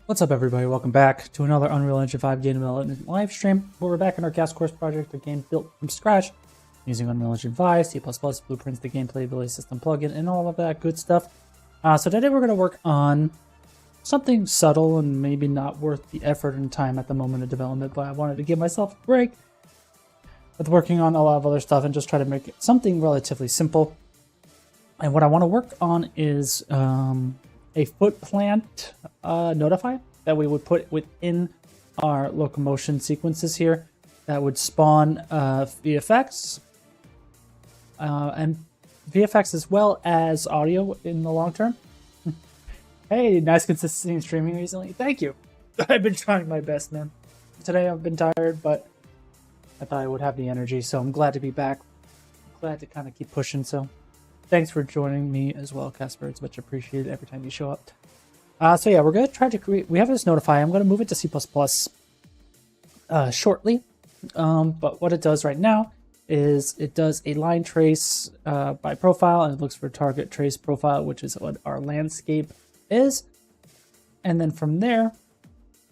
What's up, everybody? Welcome back to another Unreal Engine 5 game development live stream. We're back in our gas course project, a game built from scratch using Unreal Engine 5, C++, blueprints, the gameplay ability system plugin, and all of that good stuff. So today we're going to work on something subtle and maybe not worth the effort and time at the moment of development, but I wanted to give myself a break with working on a lot of other stuff and just try to make it something relatively simple. And what I want to work on is a foot plant notify that we would put within our locomotion sequences here that would spawn VFX and VFX as well as audio in the long term. Hey, nice consistency in streaming recently. Thank you. I've been trying my best, man. Today I've been tired, but I thought I would have the energy, so I'm glad to be back. I'm glad to kind of keep pushing, so thanks for joining me as well, Casper. It's much appreciated every time you show up. So yeah, we're going to try to create... We have this notify. I'm going to move it to C++ shortly. But what it does right now is it does a line trace by profile, and it looks for target trace profile, which is what our landscape is. And then from there,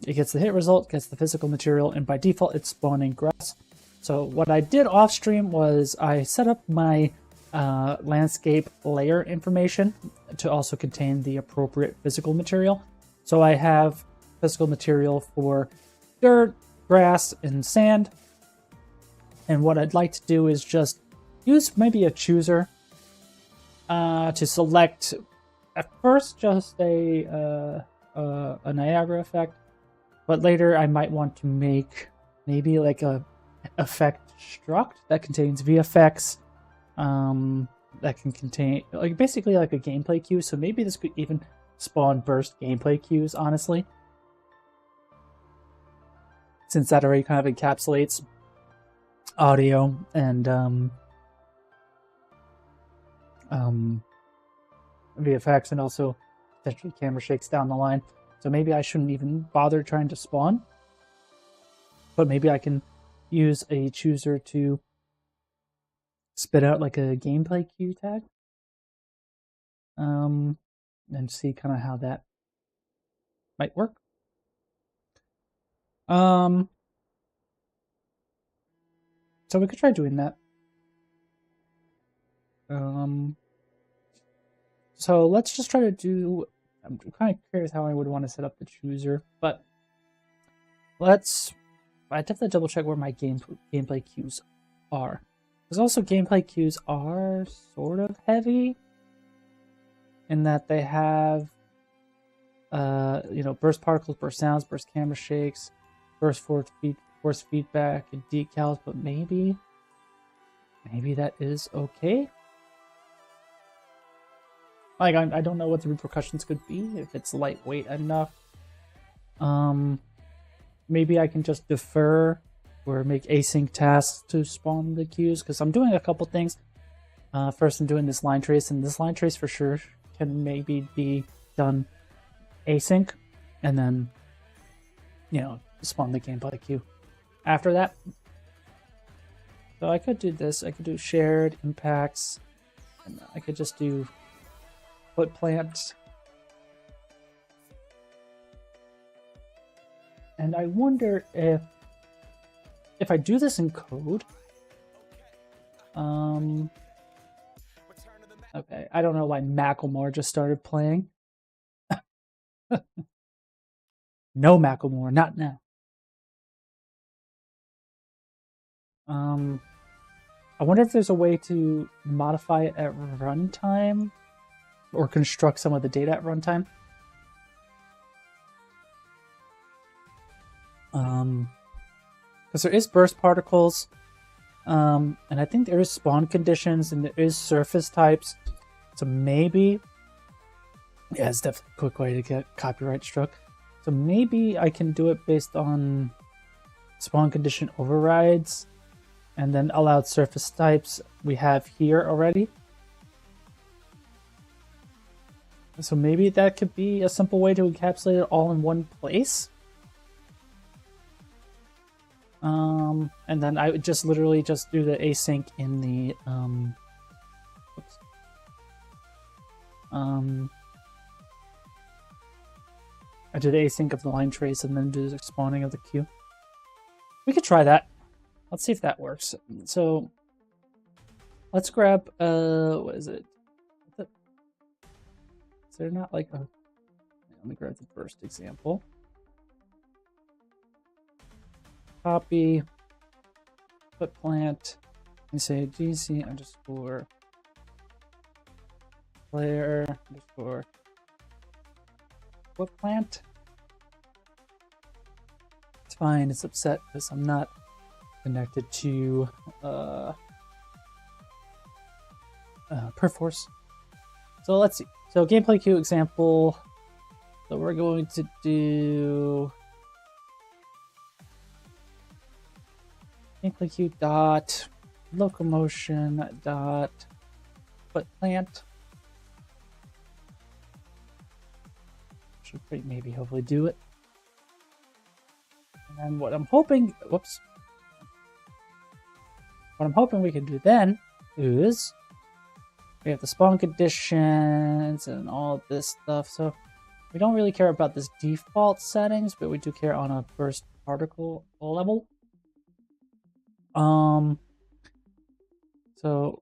it gets the hit result, gets the physical material, and by default, it's spawning grass. So what I did off stream was I set up my landscape layer information to also contain the appropriate physical material. So I have physical material for dirt, grass, and sand. And what I'd like to do is just use maybe a chooser to select at first just a Niagara effect, but later I might want to make maybe like a effect struct that contains VFX that can contain like basically like a gameplay cue. So maybe this could even spawn burst gameplay cues, honestly, since that already kind of encapsulates audio and VFX, and also potentially camera shakes down the line. So maybe I shouldn't even bother trying to spawn, but maybe I can use a chooser to spit out like a gameplay cue tag. And see kind of how that might work. So we could try doing that. So let's just try to do, I'm kind of curious how I would want to set up the chooser, but I definitely double check where my gameplay cues are. Because also gameplay cues are sort of heavy in that they have, burst particles, burst sounds, burst camera shakes, burst force feedback, and decals, but maybe that is okay. Like, I don't know what the repercussions could be if it's lightweight enough. Maybe I can just defer or make async tasks to spawn the cues, because I'm doing a couple things. First, I'm doing this line trace, and this line trace for sure can maybe be done async, and then, spawn the gameplay cue after that. So I could do this. I could do shared impacts, and I could just do foot plants. And I wonder if I do this in code. Okay, I don't know why Macklemore just started playing. No Macklemore, not now. I wonder if there's a way to modify it at runtime or construct some of the data at runtime. Because there is burst particles, and I think there is spawn conditions, and there is surface types. So maybe, yeah, it's definitely a quick way to get copyright struck. So maybe I can do it based on spawn condition overrides, and then allowed surface types we have here already. So maybe that could be a simple way to encapsulate it all in one place. And then I would just literally just do the async in the I do the async of the line trace and then do the spawning of the queue. We could try that. Let's see if that works. So let's grab what is it? Is there not like a, let me grab the first example. Copy, put plant, and say gc underscore player underscore put plant. It's fine, it's upset because I'm not connected to Perforce. So let's see. So gameplay queue example. So we're going to do gameplay queue dot locomotion dot put plant. Should maybe hopefully do it. And then what I'm hoping, whoops. What I'm hoping we can do then is we have the spawn conditions and all this stuff. So we don't really care about this default settings, but we do care on a burst particle level. So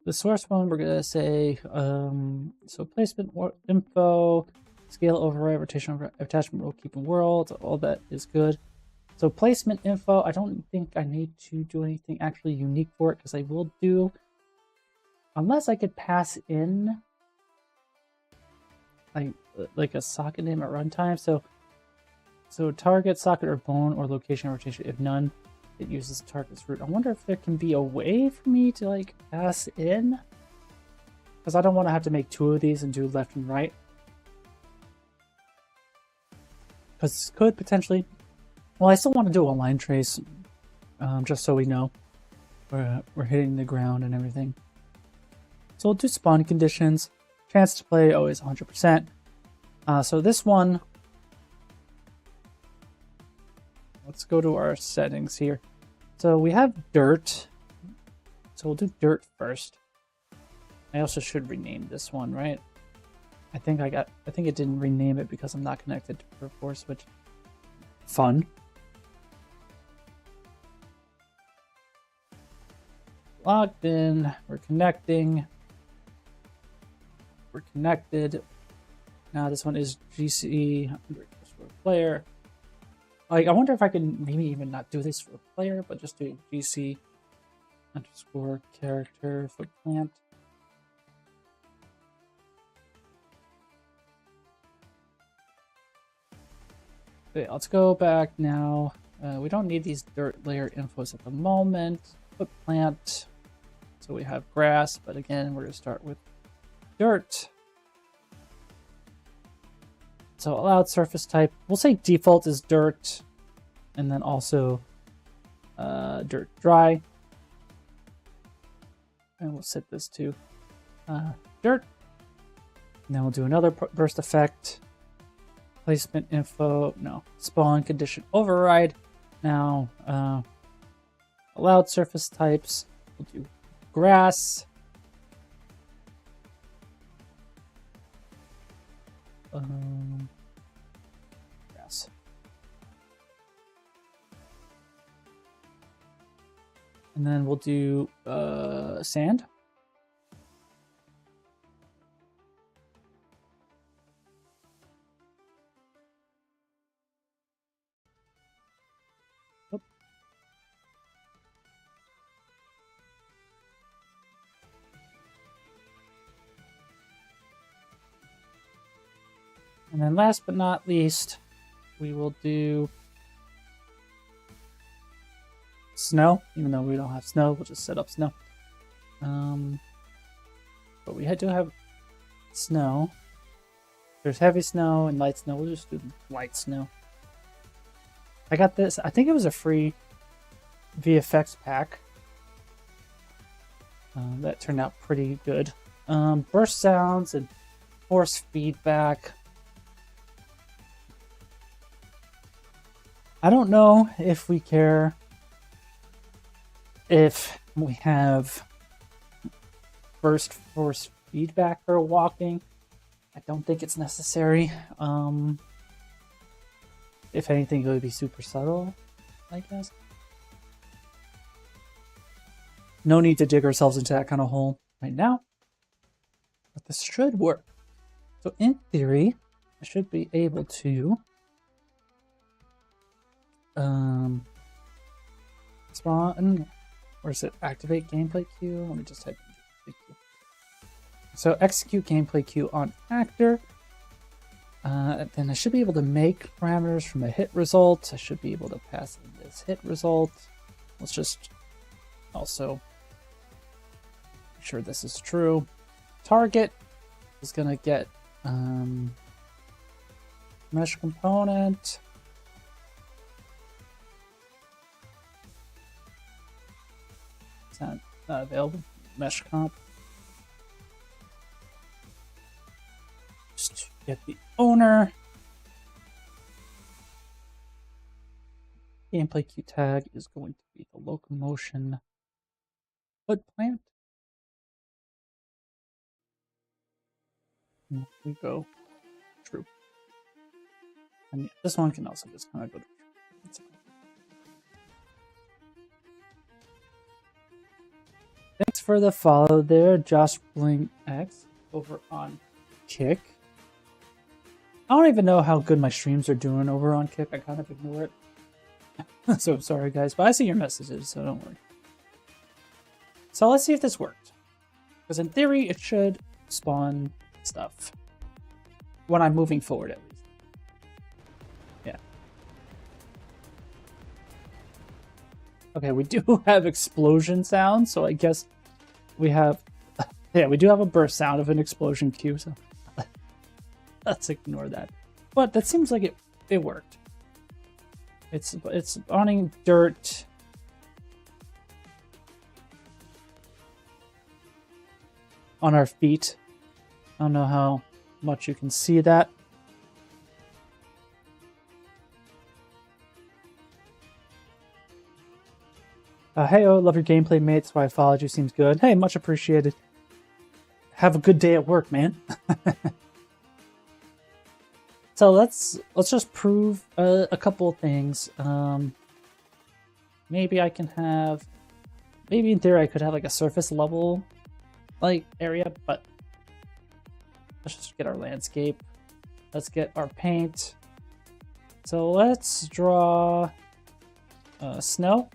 the source one, we're gonna say so placement info, scale override, rotation override, attachment rule, keeping world, all that is good. So placement info, I don't think I need to do anything actually unique for it, because I will do, unless I could pass in like a socket name at runtime. So target, socket, or bone, or location, rotation. If none, it uses target's root. I wonder if there can be a way for me to like pass in, because I don't want to have to make two of these and do left and right, because this could potentially. Well, I still want to do a line trace, just so we know we're hitting the ground and everything. So we'll do spawn conditions. Chance to play always 100%. So this one, let's go to our settings here. So we have dirt. So we'll do dirt first. I also should rename this one, right? I think it didn't rename it because I'm not connected to Perforce, which fun. Logged in, we're connecting. We're connected. Now this one is GC player. Like, I wonder if I can maybe even not do this for a player, but just do GC underscore character for plant. Okay, let's go back now. We don't need these dirt layer infos at the moment. Put plant. So we have grass, but again, we're going to start with dirt. So allowed surface type, we'll say default is dirt, and then also dirt dry. And we'll set this to dirt. And then we'll do another burst effect. Placement info, no, spawn condition override. Now, allowed surface types, we'll do grass. Grass. And then we'll do sand. And then last but not least, we will do snow. Even though we don't have snow, we'll just set up snow. But we do have snow. There's heavy snow and light snow. We'll just do light snow. I got this. I think it was a free VFX pack. That turned out pretty good. Burst sounds and force feedback. I don't know if we care if we have burst force feedback for walking. I don't think it's necessary. If anything, it would be super subtle, I guess. No need to dig ourselves into that kind of hole right now. But this should work. So in theory, I should be able to spawn, or is it activate gameplay queue? Let me just type in gameplay queue. So execute gameplay queue on actor. Then I should be able to make parameters from a hit result. I should be able to pass in this hit result. Let's just also make sure this is true. Target is gonna get mesh component. It's not available. Mesh comp. Just get the owner. Gameplay queue tag is going to be the locomotion foot plant. And we go true. And yeah, this one can also just kind of go to true. Thanks for the follow there, Josh Bling X over on Kick. I don't even know how good my streams are doing over on Kick. I kind of ignore it. So sorry guys, but I see your messages, so don't worry. So let's see if this worked. Because in theory, it should spawn stuff. When I'm moving forward, at least. Yeah. Okay, we do have explosion sounds, so I guess we have... Yeah, we do have a burst sound of an explosion cue, so... Let's ignore that. But that seems like it worked. It's spawning dirt. On our feet. I don't know how much you can see that. Hey, oh, love your gameplay, mate. That's why I followed you. Seems good. Hey, much appreciated. Have a good day at work, man. So let's just prove a couple of things. Maybe I can have, maybe in theory I could have like a surface level like area, but let's just get our landscape. Let's get our paint. So let's draw snow.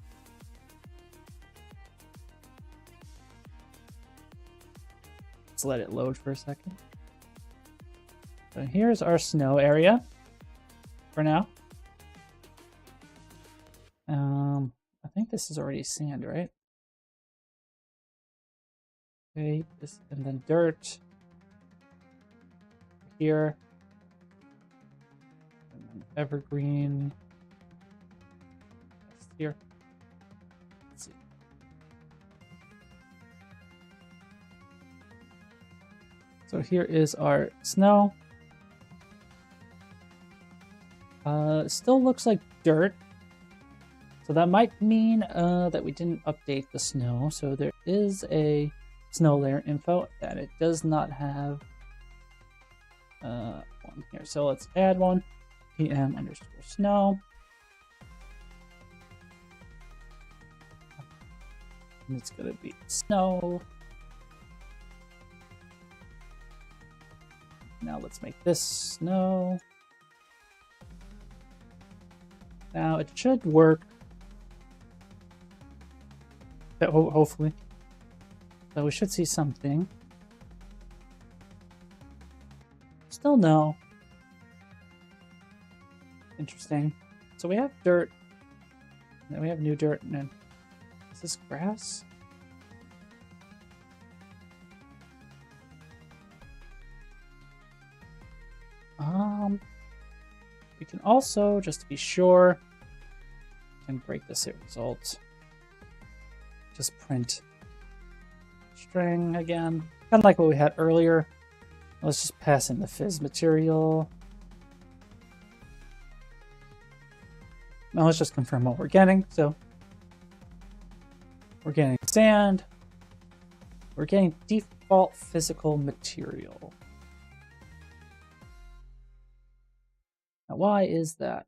Let's let it load for a second. So here's our snow area for now. I think this is already sand, right? Okay, this, and then dirt here. And then evergreen here. Let's see. So here is our snow. Still looks like dirt. So that might mean that we didn't update the snow. So there is a snow layer info that it does not have one here. So let's add one, PM_snow. And it's gonna be snow. Now let's make this snow. Now it should work. Hopefully. So we should see something. Still no. Interesting. So we have dirt. And then we have new dirt. And then is this grass? We can also, just to be sure, can break this here result. Just print string again. Kind of like what we had earlier. Let's just pass in the fizz material. Now let's just confirm what we're getting. So we're getting sand. We're getting default physical material. Now, why is that?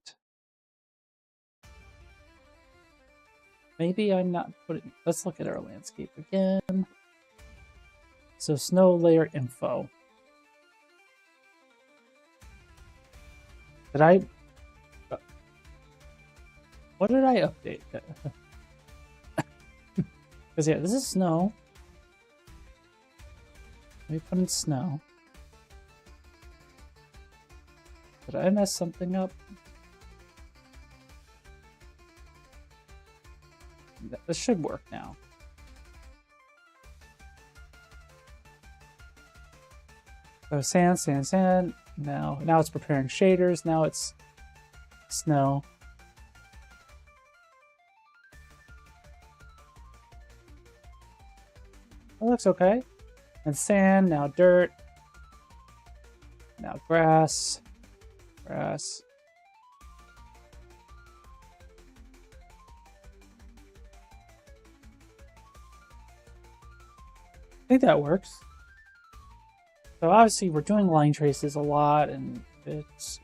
Maybe I'm not putting... Let's look at our landscape again. So, snow layer info. Did I... What did I update? Because, yeah, this is snow. Let me put in snow. Did I mess something up? This should work now. So sand, sand, sand. Now it's preparing shaders. Now it's snow. That looks okay. And sand, now dirt. Now grass. Grass. I think that works. So obviously we're doing line traces a lot, and it's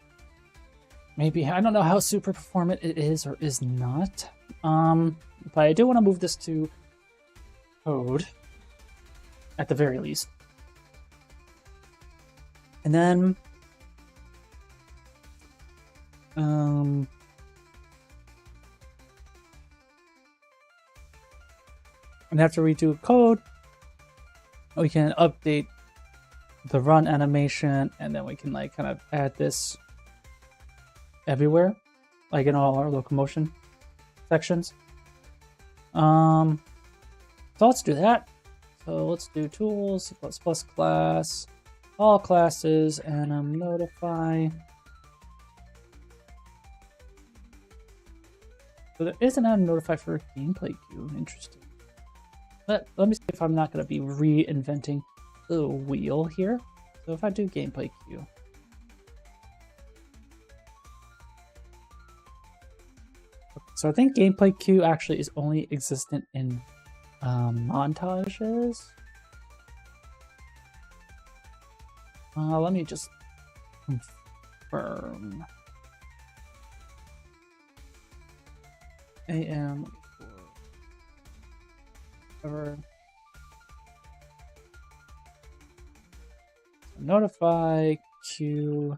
maybe, I don't know how super performant it is or is not. But I do want to move this to code at the very least. And then and after we do code, we can update the run animation, and then we can like kind of add this everywhere, like in all our locomotion sections. So let's do that. So let's do tools, C++ class, all classes, and notify. So there is an add notify for gameplay queue. Interesting. Let me see if I'm not going to be reinventing the wheel here. So if I do gameplay queue. So I think gameplay queue actually is only existent in montages. Let me just confirm. AM or notify queue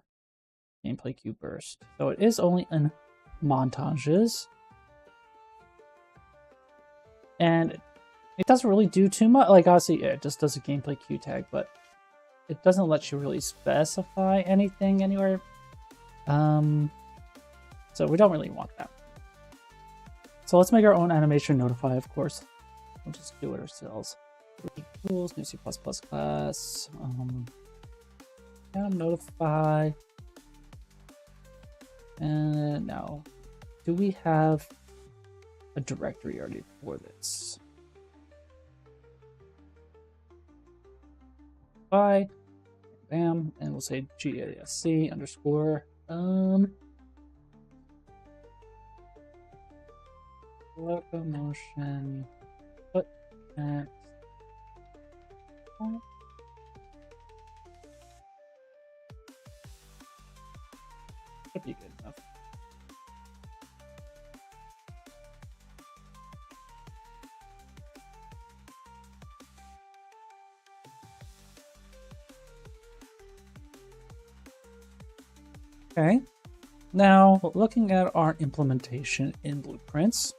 gameplay queue burst. So it is only in montages, and it doesn't really do too much. Like obviously, yeah, it just does a gameplay queue tag, but it doesn't let you really specify anything anywhere. So we don't really want that. So let's make our own animation notify, of course. We'll just do it ourselves. Tools, new C++ class. Notify. And now, do we have a directory already for this? Bye. Bam. And we'll say GASC underscore. Locomotion. Put next. Should be good enough. Okay. Now, looking at our implementation in Blueprints,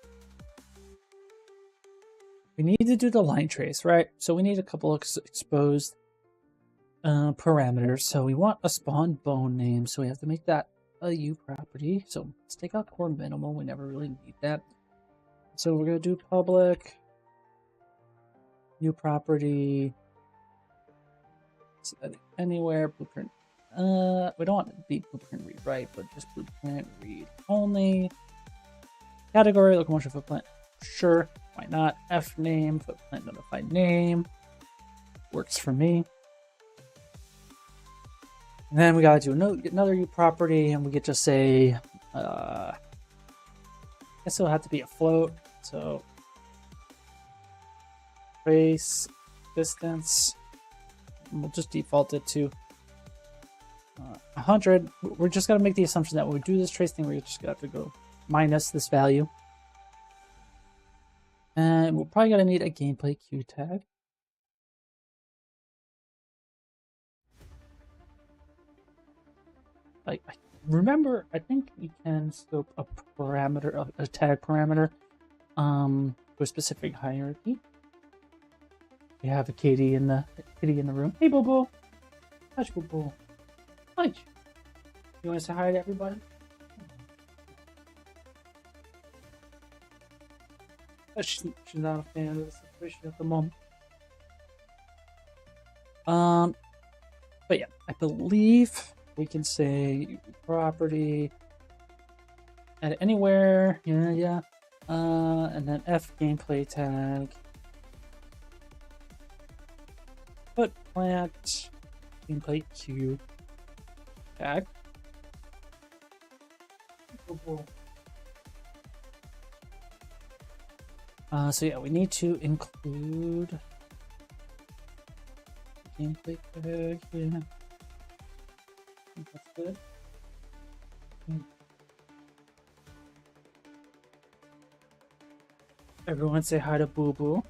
we need to do the line trace, right? So we need a couple of exposed parameters. So we want a spawn bone name, so we have to make that a U property. So let's take out core minimal. We never really need that. So we're gonna do public U property anywhere blueprint. We don't want it to be blueprint read write, but just blueprint read only. Category locomotion footprint. Sure, why not? F name footprint notified name works for me. And then we gotta do another U property, and we get to say, I guess it'll have to be a float. So trace distance, and we'll just default it to 100. We're just gonna make the assumption that when we do this trace thing, we're just gonna have to go minus this value. And we're probably gonna need a gameplay queue tag. I remember, I think you can scope a parameter, a tag parameter, to a specific hierarchy. We have a kitty in the room. Hey, Boo Boo. Hush, Boo Boo. Hush. You want to say hi to everybody? She's not a fan of the situation at the moment. But yeah, I believe we can say property at anywhere. Yeah. And then F gameplay tag. Put plant gameplay queue tag. So yeah, we need to include gameplay tag. Yeah, I think that's good. Everyone say hi to Boo Boo.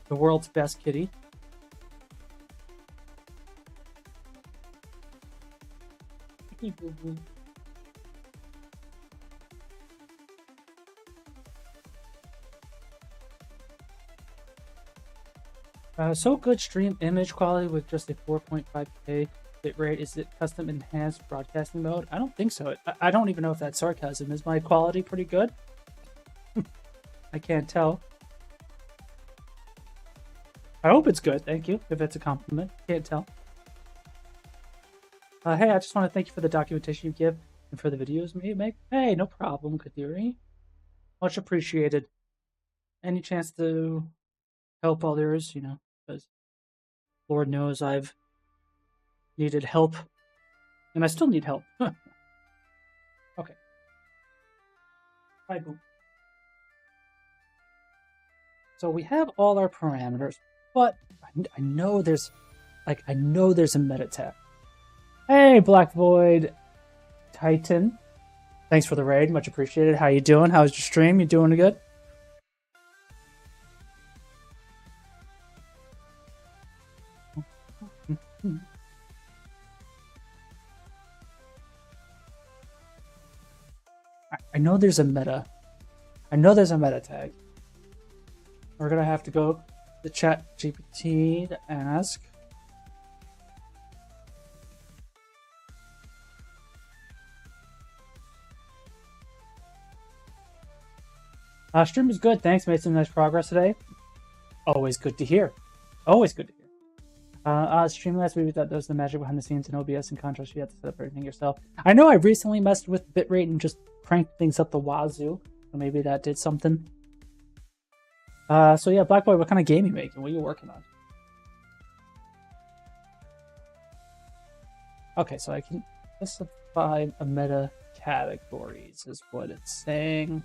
The world's best kitty. Hey, Boo Boo. So good stream image quality with just a 4.5K bitrate. Is it custom enhanced broadcasting mode? I don't think so. I don't even know if that's sarcasm. Is my quality pretty good? I can't tell. I hope it's good. Thank you. If it's a compliment, can't tell. Hey, I just want to thank you for the documentation you give and for the videos you make. Hey, no problem, Kadiri. Much appreciated. Any chance to help others, you know, because Lord knows I've needed help And I still need help. Okay. Hi, boom. So we have all our parameters, but I know there's a meta tag. Hey, Black Void Titan. Thanks for the raid, much appreciated. How you doing? How's your stream? You doing good? I know there's a meta. I know there's a meta tag. We're gonna have to go to the chat GPT to ask. Stream is good. Thanks. Made some nice progress today. Always good to hear. Always good to hear. Stream last week, that was the magic behind the scenes in OBS and contrast. You have to set up everything yourself. I know I recently messed with bitrate and just cranked things up the wazoo. So maybe that did something. So yeah, Black Boy, what kind of game are you making? What are you working on? Okay, so I can specify a meta categories is what it's saying.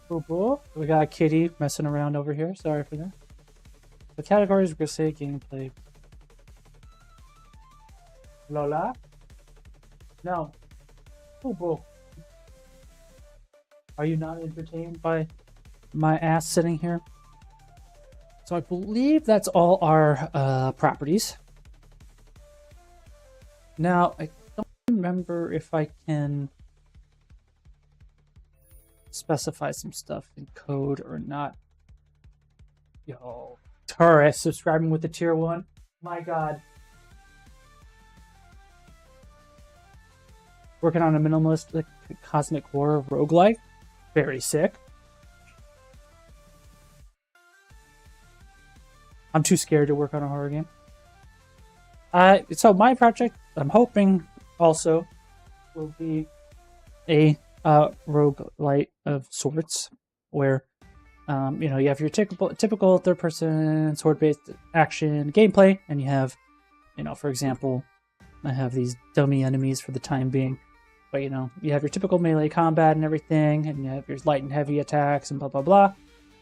Cool. We got a kitty messing around over here. Sorry for that. The categories we're gonna say gameplay. Lola? No. Boo. Are you not entertained by my ass sitting here? So I believe that's all our properties. Now, I don't remember if I can specify some stuff in code or not. Yo, Taurus subscribing with the tier 1. My god. Working on a minimalist cosmic horror roguelike. Very sick. I'm too scared to work on a horror game. So my project, I'm hoping also will be a roguelite of sorts, where you know, you have your typical third-person sword-based action gameplay, and you have, you know, for example, I have these dummy enemies for the time being, but you know, you have your typical melee combat and everything, and you have your light and heavy attacks and blah blah blah.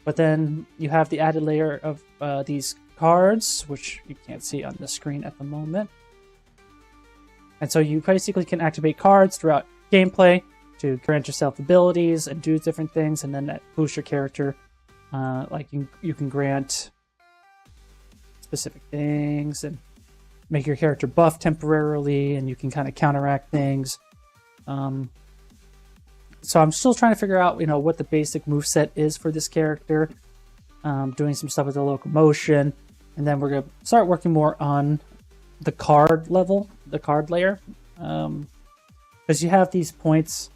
But then you have the added layer of these cards, which you can't see on the screen at the moment. And so you basically can activate cards throughout gameplay to grant yourself abilities and do different things, and then that boosts your character. Like you can grant specific things and make your character buff temporarily, and you can kind of counteract things. So I'm still trying to figure out, you know, what the basic moveset is for this character. Doing some stuff with the locomotion, and then we're gonna start working more on the card level, the card layer, because you have these points.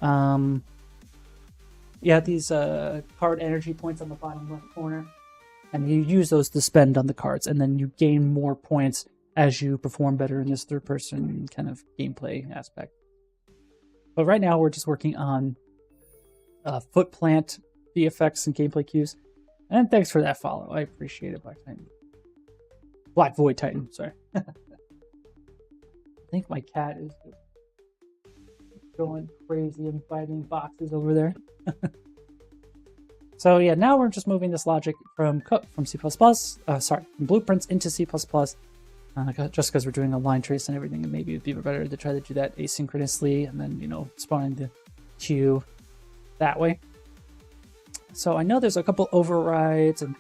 You have these card energy points on the bottom left corner, and you use those to spend on the cards, and then you gain more points as you perform better in this third-person kind of gameplay aspect. But right now we're just working on foot plant, VFX, and gameplay cues. And thanks for that follow. I appreciate it, Black Titan. Black Void Titan, sorry. I think my cat is going crazy and biting boxes over there. So yeah, now we're just moving this logic from C++, from blueprints into C++, just because we're doing a line trace and everything, and maybe it'd be better to try to do that asynchronously, and then, you know, spawning the queue that way. So I know there's a couple overrides, and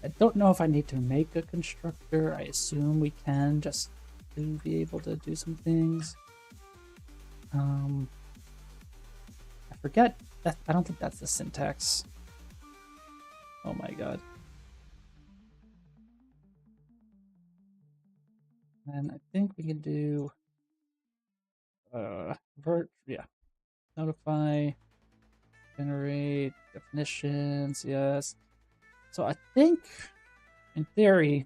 I don't know if I need to make a constructor. I assume we can, just to be able to do some things. I forget that. I don't think that's the syntax. Oh my god. And I think we can do notify, generate definitions, yes. So I think in theory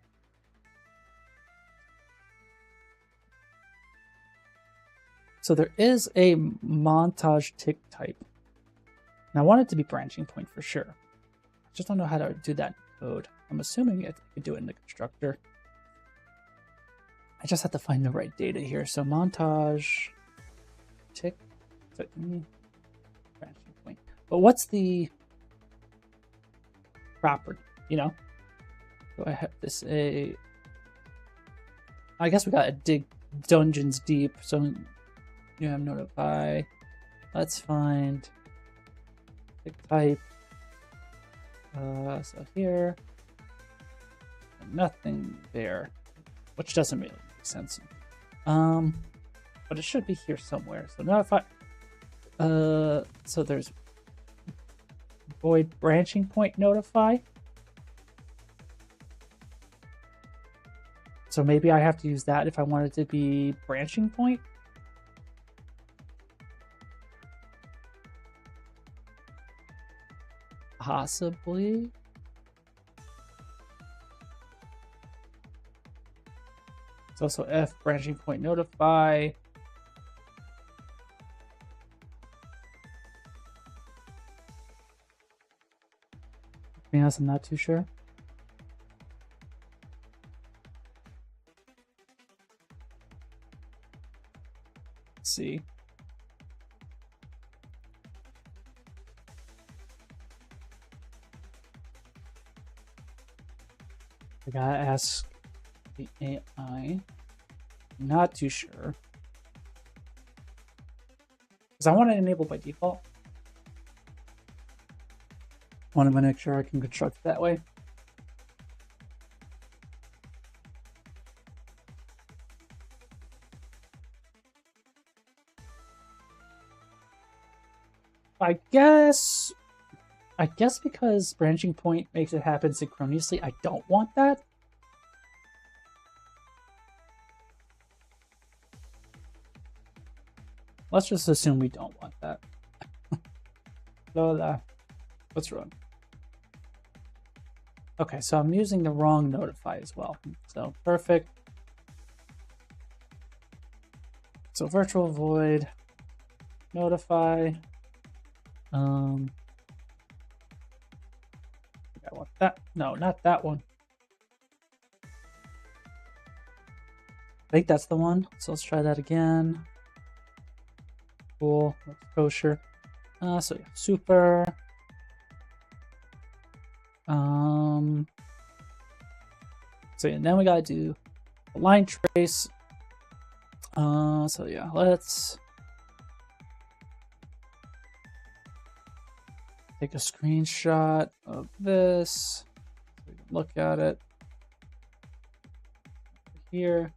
so there is a montage tick type. And I want it to be branching point for sure. Just don't know how to do that code. I'm assuming I could do it in the constructor. I just have to find the right data here. So montage tick branching point. But what's the property? You know? Do I have this a? I guess we gotta dig dungeons deep. So you have notify. Let's find tick type. So here, nothing there, which doesn't really make sense. But it should be here somewhere. So notify. So there's void branching point notify. So maybe I have to use that if I want it to be branching point. Possibly. It's also F branching point notify. To be honest, I'm not too sure. Let's see. I gotta ask the AI. Not too sure. Because I want it enabled by default. Want to make sure I can construct that way. I guess because branching point makes it happen synchronously, I don't want that. Let's just assume we don't want that. So what's wrong? Okay, so I'm using the wrong notify as well. So perfect. So virtual void notify. I want that. No, not that one. I think that's the one. So let's try that again. Cool. Looks kosher. So yeah, super. So yeah, then we gotta do a line trace. So yeah, let's take a screenshot of this so we can look at it here.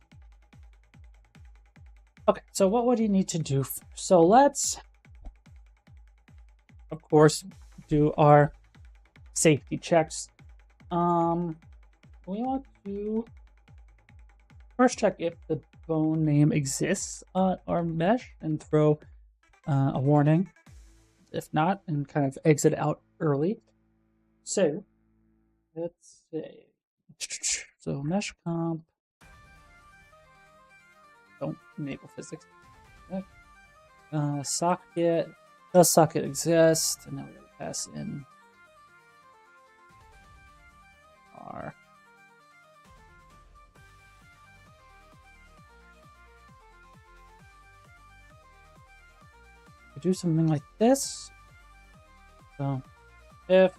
Okay, so what would you need to do? So let's, of course, do our safety checks. We want to first check if the bone name exists on our mesh and throw a warning. If not, and kind of exit out early. So let's say, so mesh comp, don't enable physics. Socket, does socket exist? And now we're gonna pass in our do something like this. So if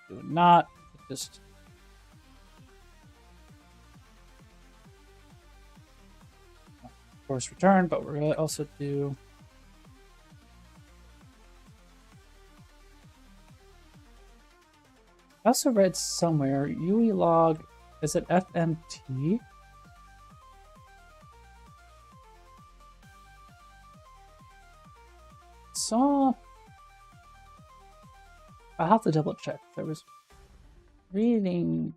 do not, just of course return, but we're going to also do I also read somewhere UE log, is it FMT? So I'll have to double check. I was reading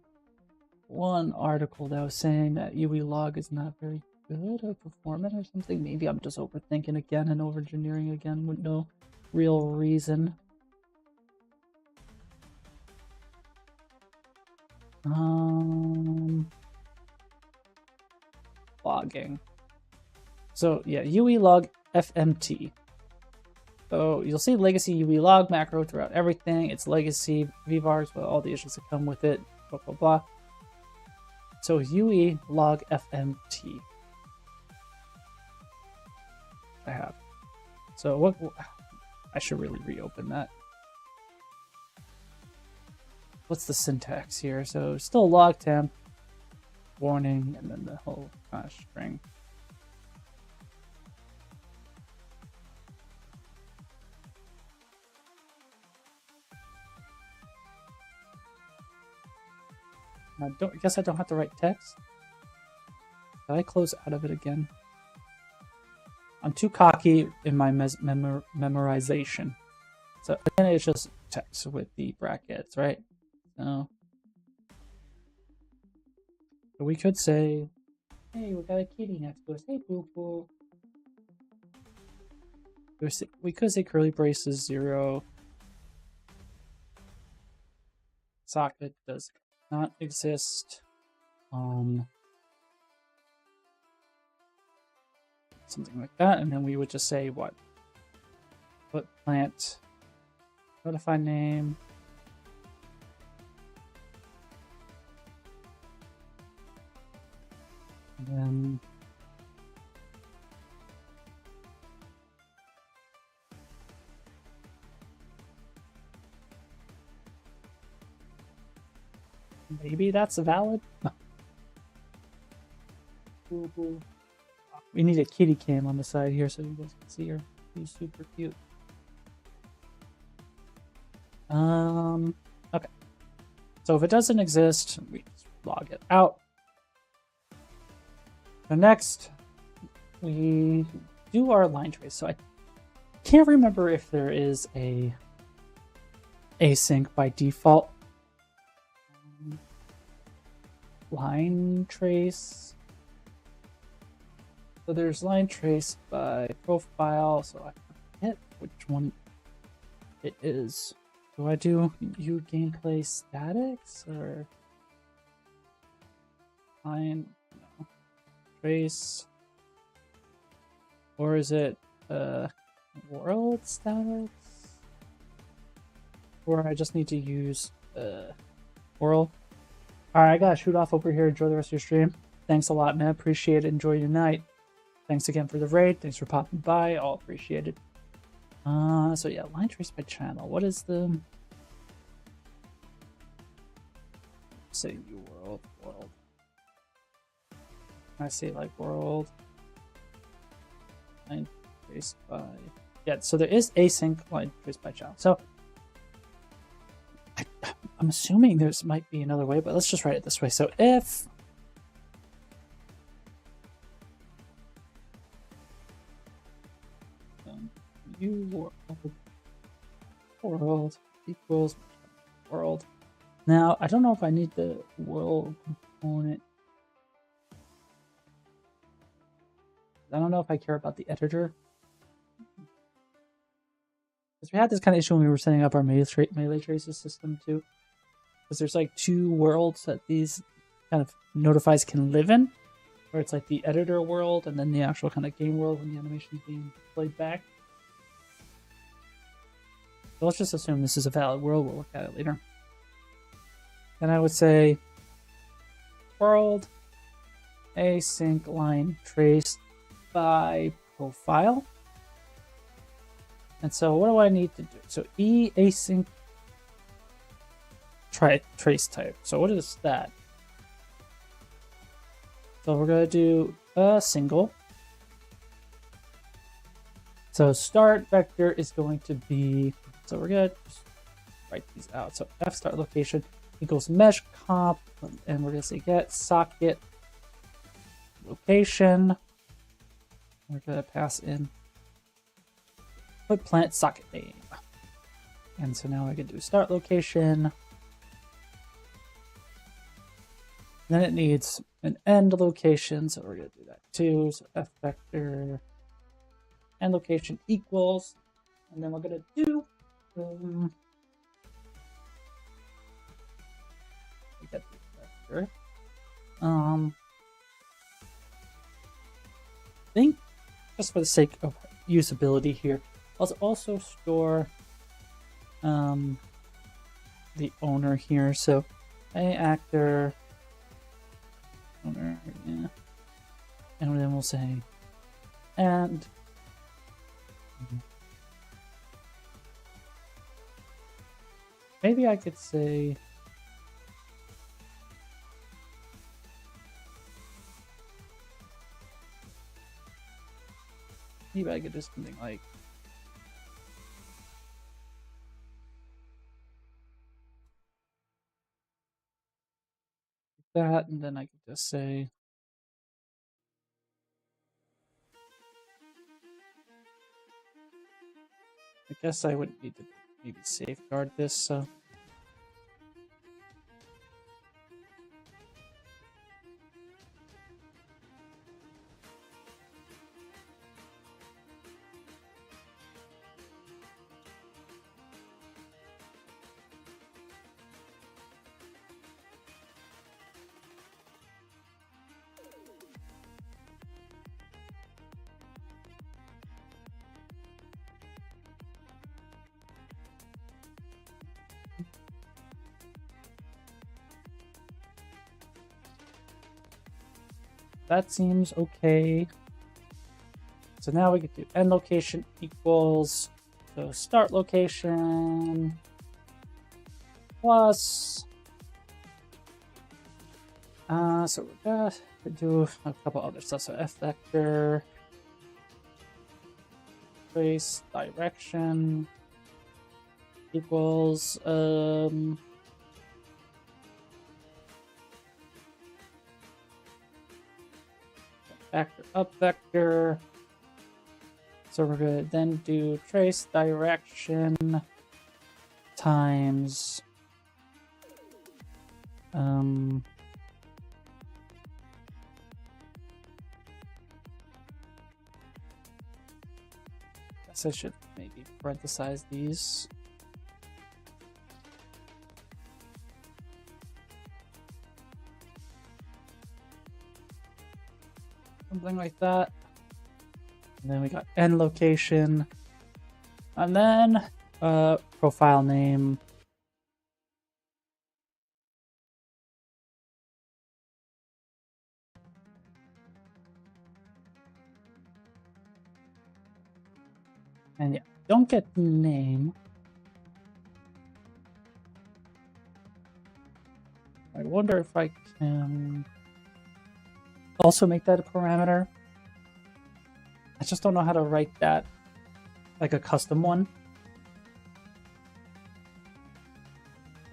one article that was saying that UE log is not very good at performance or something. Maybe I'm just overthinking again and overengineering again with no real reason. Logging. So yeah, UE log FMT. So you'll see legacy UE log macro throughout everything. It's legacy vvars with all the issues that come with it, blah, blah, blah. So UE log FMT. I have. So what, I should really reopen that. What's the syntax here? So still log temp, warning, and then the whole string. I guess I don't have to write text. Did I close out of it again? I'm too cocky in my memorization. So again, it's just text with the brackets, right? So we could say, hey, we got a kitty next to us. Hey, boo boo. We could say curly braces 0. Socket does not exist. Something like that, and then we would just say what? Put plant notify name. And then maybe that's valid. We need a kitty cam on the side here so you guys can see her. She's super cute. Okay. So if it doesn't exist, we just log it out. So next, we do our line trace. So I can't remember if there is a async by default. Line trace. So there's line trace by profile, so I forget which one it is. Do I do gameplay statics or line trace? Or is it world statics? Or I just need to use world? Alright, I gotta shoot off over here. Enjoy the rest of your stream. Thanks a lot, man. Appreciate it. Enjoy your night. Thanks again for the raid. Thanks for popping by. All appreciated. So yeah, line trace by channel. What is the... Say world. I say like world. Line trace by... Yeah, so there is async line trace by channel. So I'm assuming there's might be another way, but let's just write it this way. So if world equals world. Now I don't know if I need the world component. I don't know if I care about the editor. Because we had this kind of issue when we were setting up our melee traces system too. Because there's like 2 worlds that these kind of notifies can live in. Where it's like the editor world and then the actual kind of game world when the animation is being played back. So let's just assume this is a valid world. We'll look at it later. Then I would say world async line trace by profile. And so what do I need to do? So E async trace type. So what is that? So we're going to do a single. So start vector is going to be, so we're going to just write these out. So f start location equals mesh comp, and we're going to say get socket location. We're going to pass in put plant socket name. And so now I can do start location. Then it needs an end location, so we're going to do that too. So f vector end location equals, and then we're going to do get the vector. I think just for the sake of usability here, Let's also store the owner here. So a actor owner, yeah. And then we'll say and maybe I could say maybe I could do something like that, and then I could just say I guess I would need to maybe safeguard this, so that seems okay. So now we can do end location equals, so start location plus, so we're gonna do a couple other stuff. So F vector, trace direction equals, vector up vector. So we're gonna then do trace direction times guess I should maybe parenthesize these. Something like that. And then we got end location. And then profile name. And yeah, don't get the name. I wonder if I can also make that a parameter. I just don't know how to write that like a custom one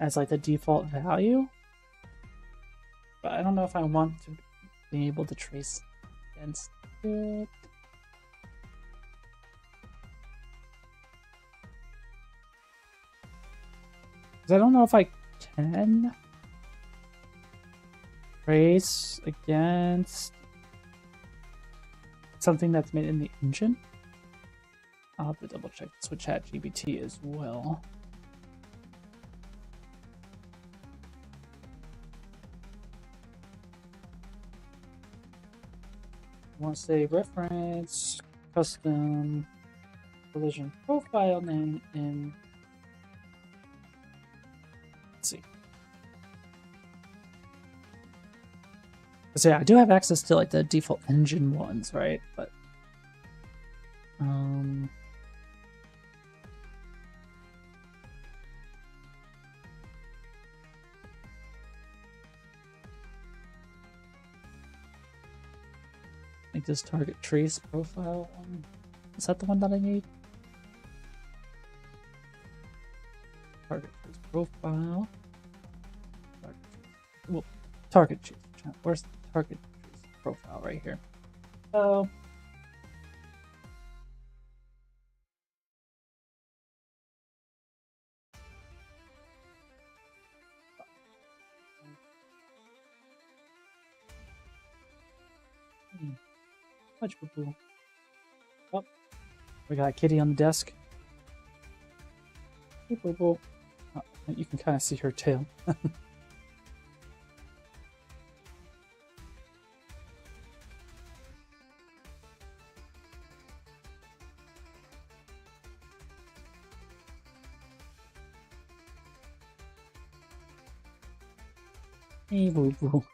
as like the default value. But I don't know if I want to be able to trace against it. Because I don't know if I can trace against something that's made in the engine. I'll have to double check this with ChatGPT as well. I want to say reference custom collision profile name in. Let's see. So yeah, I do have access to like the default engine ones, right? But like this target trace profile one. Is that the one that I need? Target trace profile. Target trace. Where's the target trace profile? Right here. So much boo. Oh, we got Kitty on the desk. Oh, you can kind of see her tail. Hey, boo boo.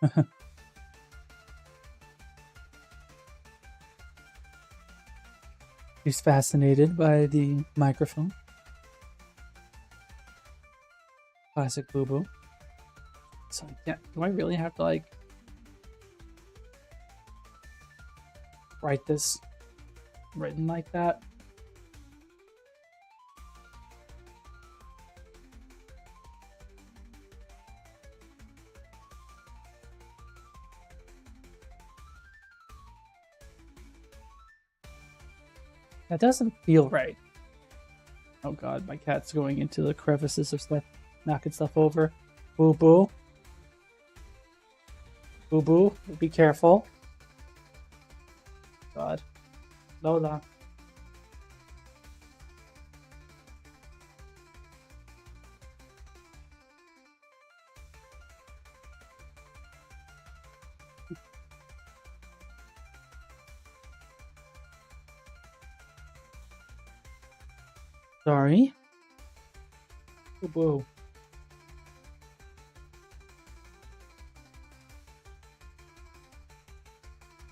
He's fascinated by the microphone. Classic boo boo. So yeah, do I really have to like write this written like that? That doesn't feel right. Oh god, my cat's going into the crevices of stuff, knocking stuff over. Boo boo. Boo boo, be careful. God. Lola. Sorry. Boo boo.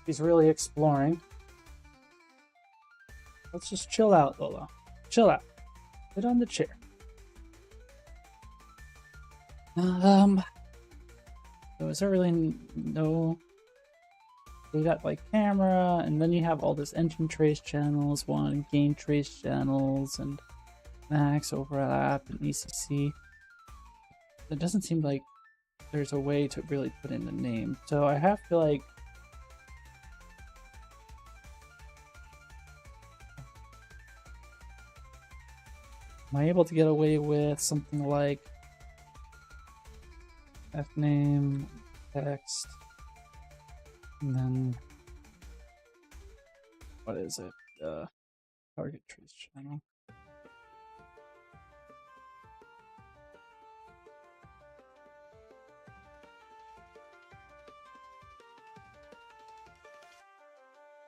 He's really exploring. Let's just chill out, Lola. Chill out. Sit on the chair. So is there really no... We got like camera, and then you have all this engine trace channels, one game trace channels, and max overlap and ECC. It doesn't seem like there's a way to really put in the name. So I have to like... Am I able to get away with something like fname, text, and then what is it? Target trace channel.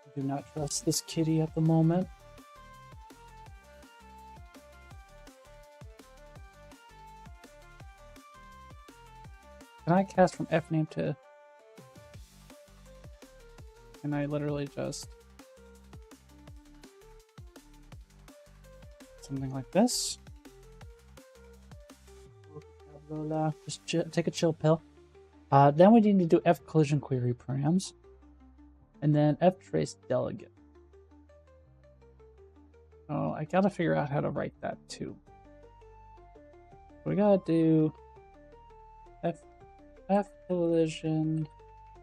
I do not trust this kitty at the moment. Can I cast from fname to... Can I literally just... Something like this? Just take a chill pill. Then we need to do f collision query params. And then f trace delegate. Oh, I gotta figure out how to write that too. We gotta do f collision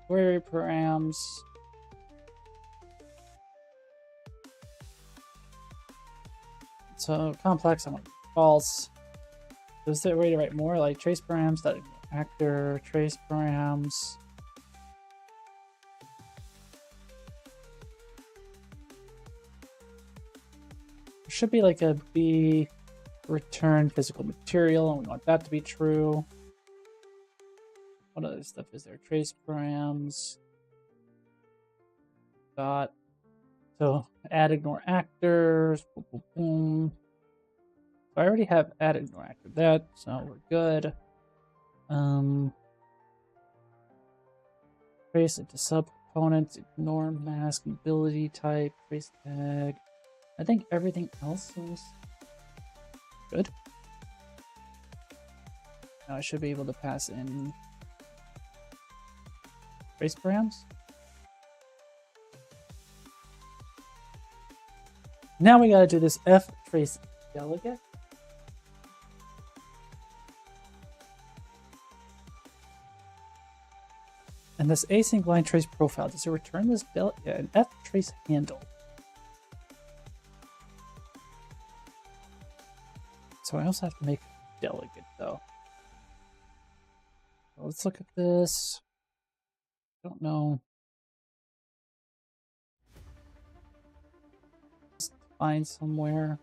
query params. So complex, I want false. Is there a way to write more like trace params, that actor, trace params? There should be like a B return physical material, and we want that to be true. What other stuff is there? Trace params. Dot. So add ignore actors. Boom, boom, boom. So I already have add ignore actor that, so we're good. Trace into subcomponents, ignore mask, ability type, trace tag. I think everything else is good. Now I should be able to pass in trace params. Now we gotta do this f trace delegate. And this async line trace profile, does it return this an f trace handle? So I also have to make a delegate though. Let's look at this. Don't know. Let's find somewhere.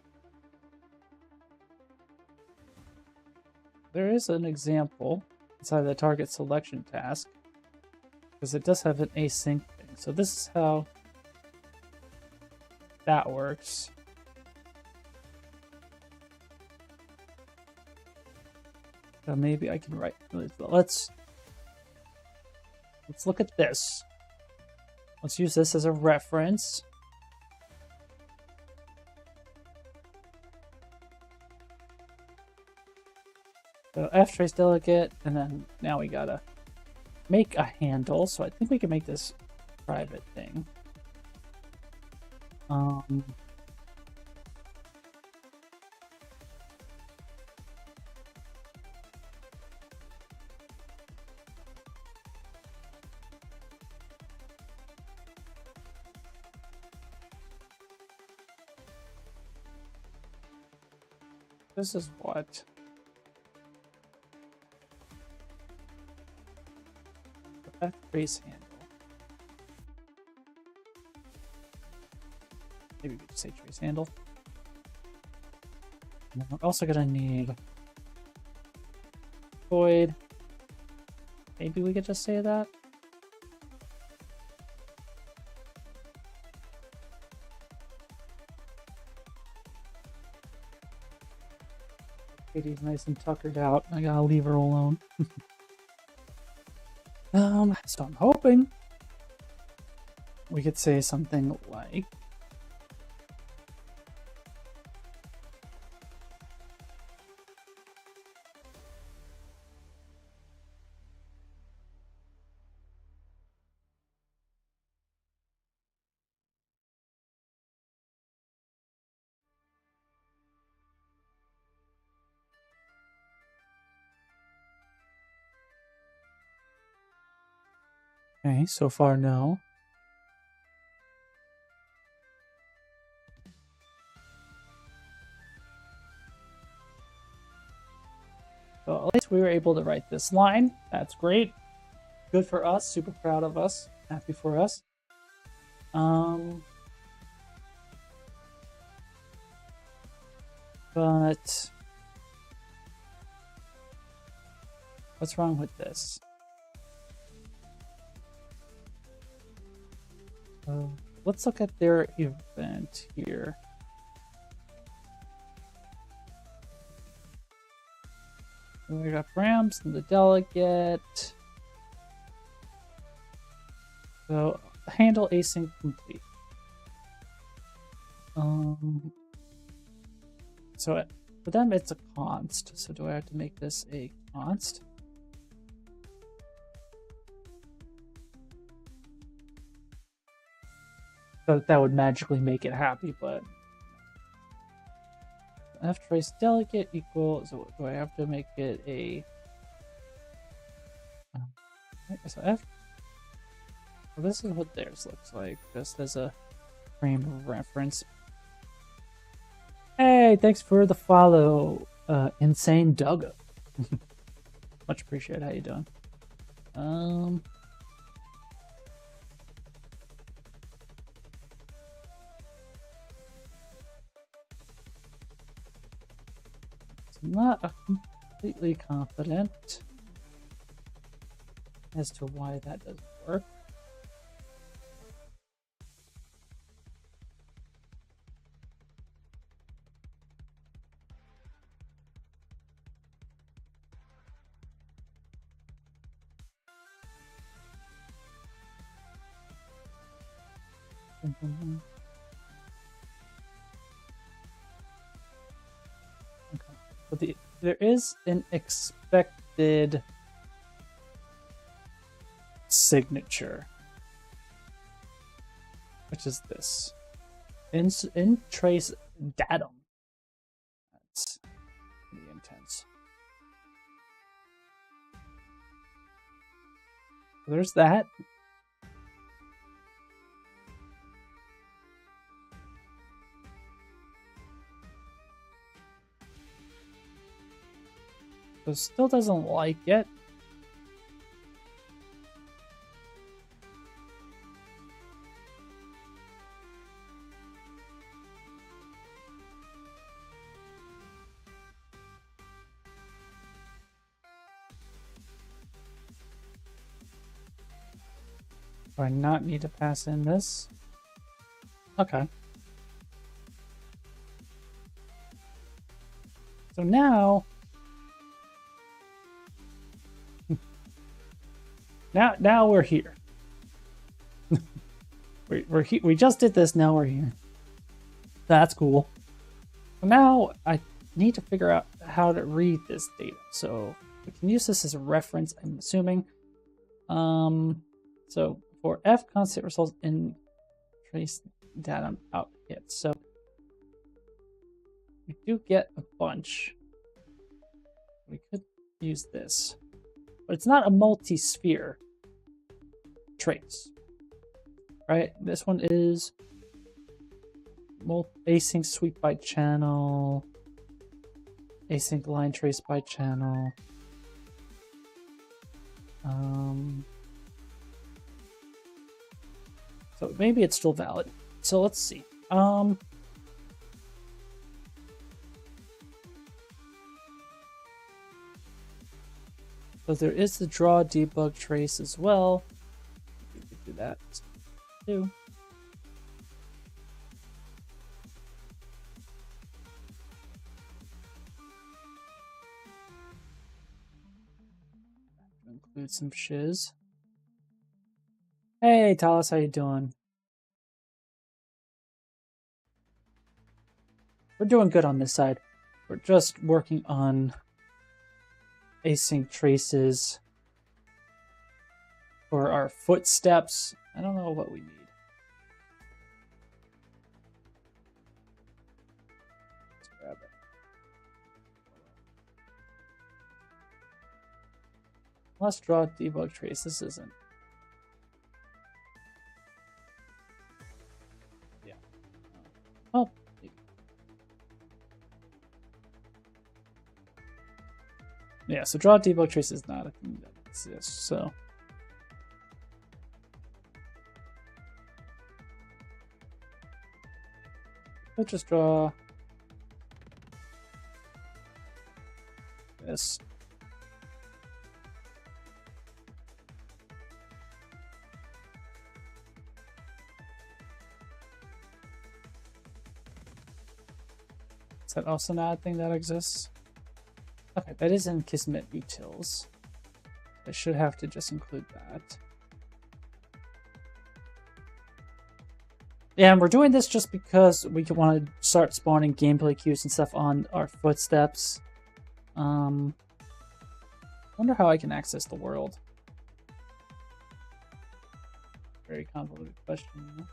There is an example inside the target selection task, because it does have an async thing. So this is how that works. So maybe I can write. Let's let's look at this. Let's use this as a reference. So F trace delegate, and then now we gotta make a handle. So I think we can make this private thing. This is what? F trace handle. Maybe we could just say trace handle. And then we're also gonna need void. Maybe we could just say that. Katie's nice and tuckered out. I gotta leave her alone. So I'm hoping we could say something like okay, so far no. So at least we were able to write this line. That's great. Good for us. Super proud of us. Happy for us. But what's wrong with this? Let's look at their event here. We got Rams and the delegate. So handle async complete. So for them it's a const. So do I have to make this a const? So that would magically make it happy, but F trace delegate equals, so do I have to make it a so F, well, this is what theirs looks like, just as a frame of reference. Hey, thanks for the follow, Insane Duggo. Much appreciated. How you doing? I'm not completely confident as to why that doesn't work. Okay. But there is an expected signature, which is this in trace datum. That's pretty intense. So there's that. So still doesn't like it. Do I not need to pass in this? Okay. So now Now we're here. We just did this. Now we're here. That's cool. Now I need to figure out how to read this data. So we can use this as a reference, I'm assuming. So for F, constant results in trace data out hits. So we do get a bunch. We could use this, but it's not a multi-sphere trace, right? This one is async sweep by channel, async line trace by channel. So maybe it's still valid. So let's see. So there is the draw debug trace as well. We could do that too. Include some shiz. Hey Talis, how you doing? We're doing good on this side. We're just working on async traces for our footsteps. I don't know what we need. Let's grab it. Let's draw debug trace. This isn't. Yeah. Oh. Yeah, so draw debug trace is not a thing that exists, so. Let's just draw this. Is that also not a thing that exists? Okay, that is in Kismet utils. I should have to just include that. Yeah, and we're doing this just because we want to start spawning gameplay cues and stuff on our footsteps. Wonder how I can access the world. Very convoluted question, you know?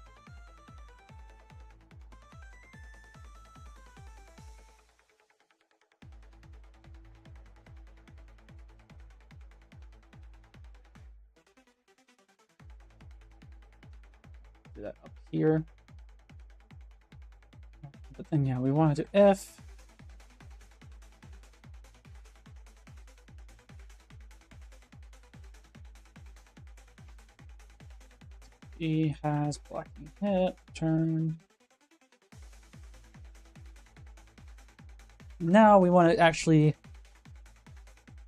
Do that up here. But then, yeah, we want to do F. E has blocking hit, turn. Now we want to actually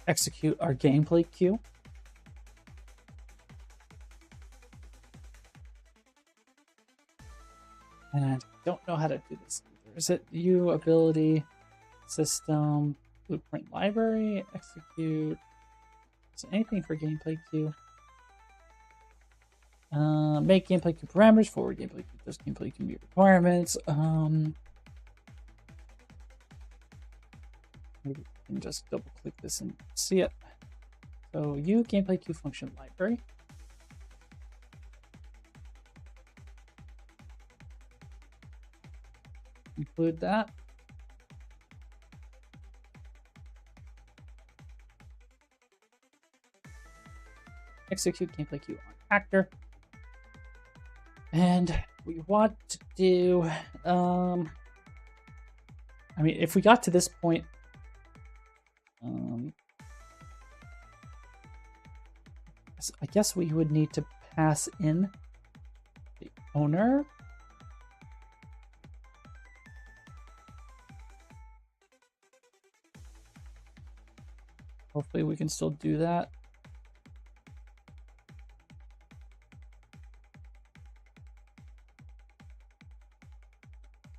execute our gameplay cue. And I don't know how to do this either. Is it U ability system blueprint library execute? Is there anything for gameplay queue? Make gameplay queue parameters forward gameplay queue. Those gameplay queue requirements. Maybe we can just double click this and see it. So U gameplay queue function library. Include that. Execute gameplay queue on actor. And we want to do, I mean, if we got to this point, I guess we would need to pass in the owner. Hopefully we can still do that.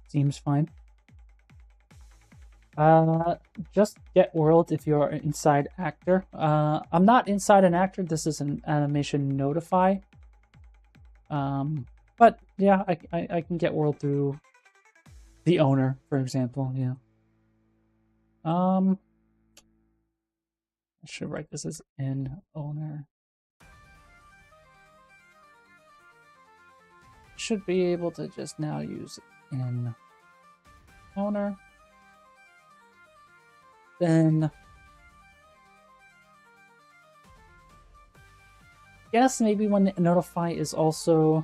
Seems fine. Just get world if you're an inside actor. I'm not inside an actor. This is an animation notify. But yeah, I can get world through the owner, for example. Yeah. I should write this as in owner. Should be able to just now use in owner. Then guess maybe when the notify is also,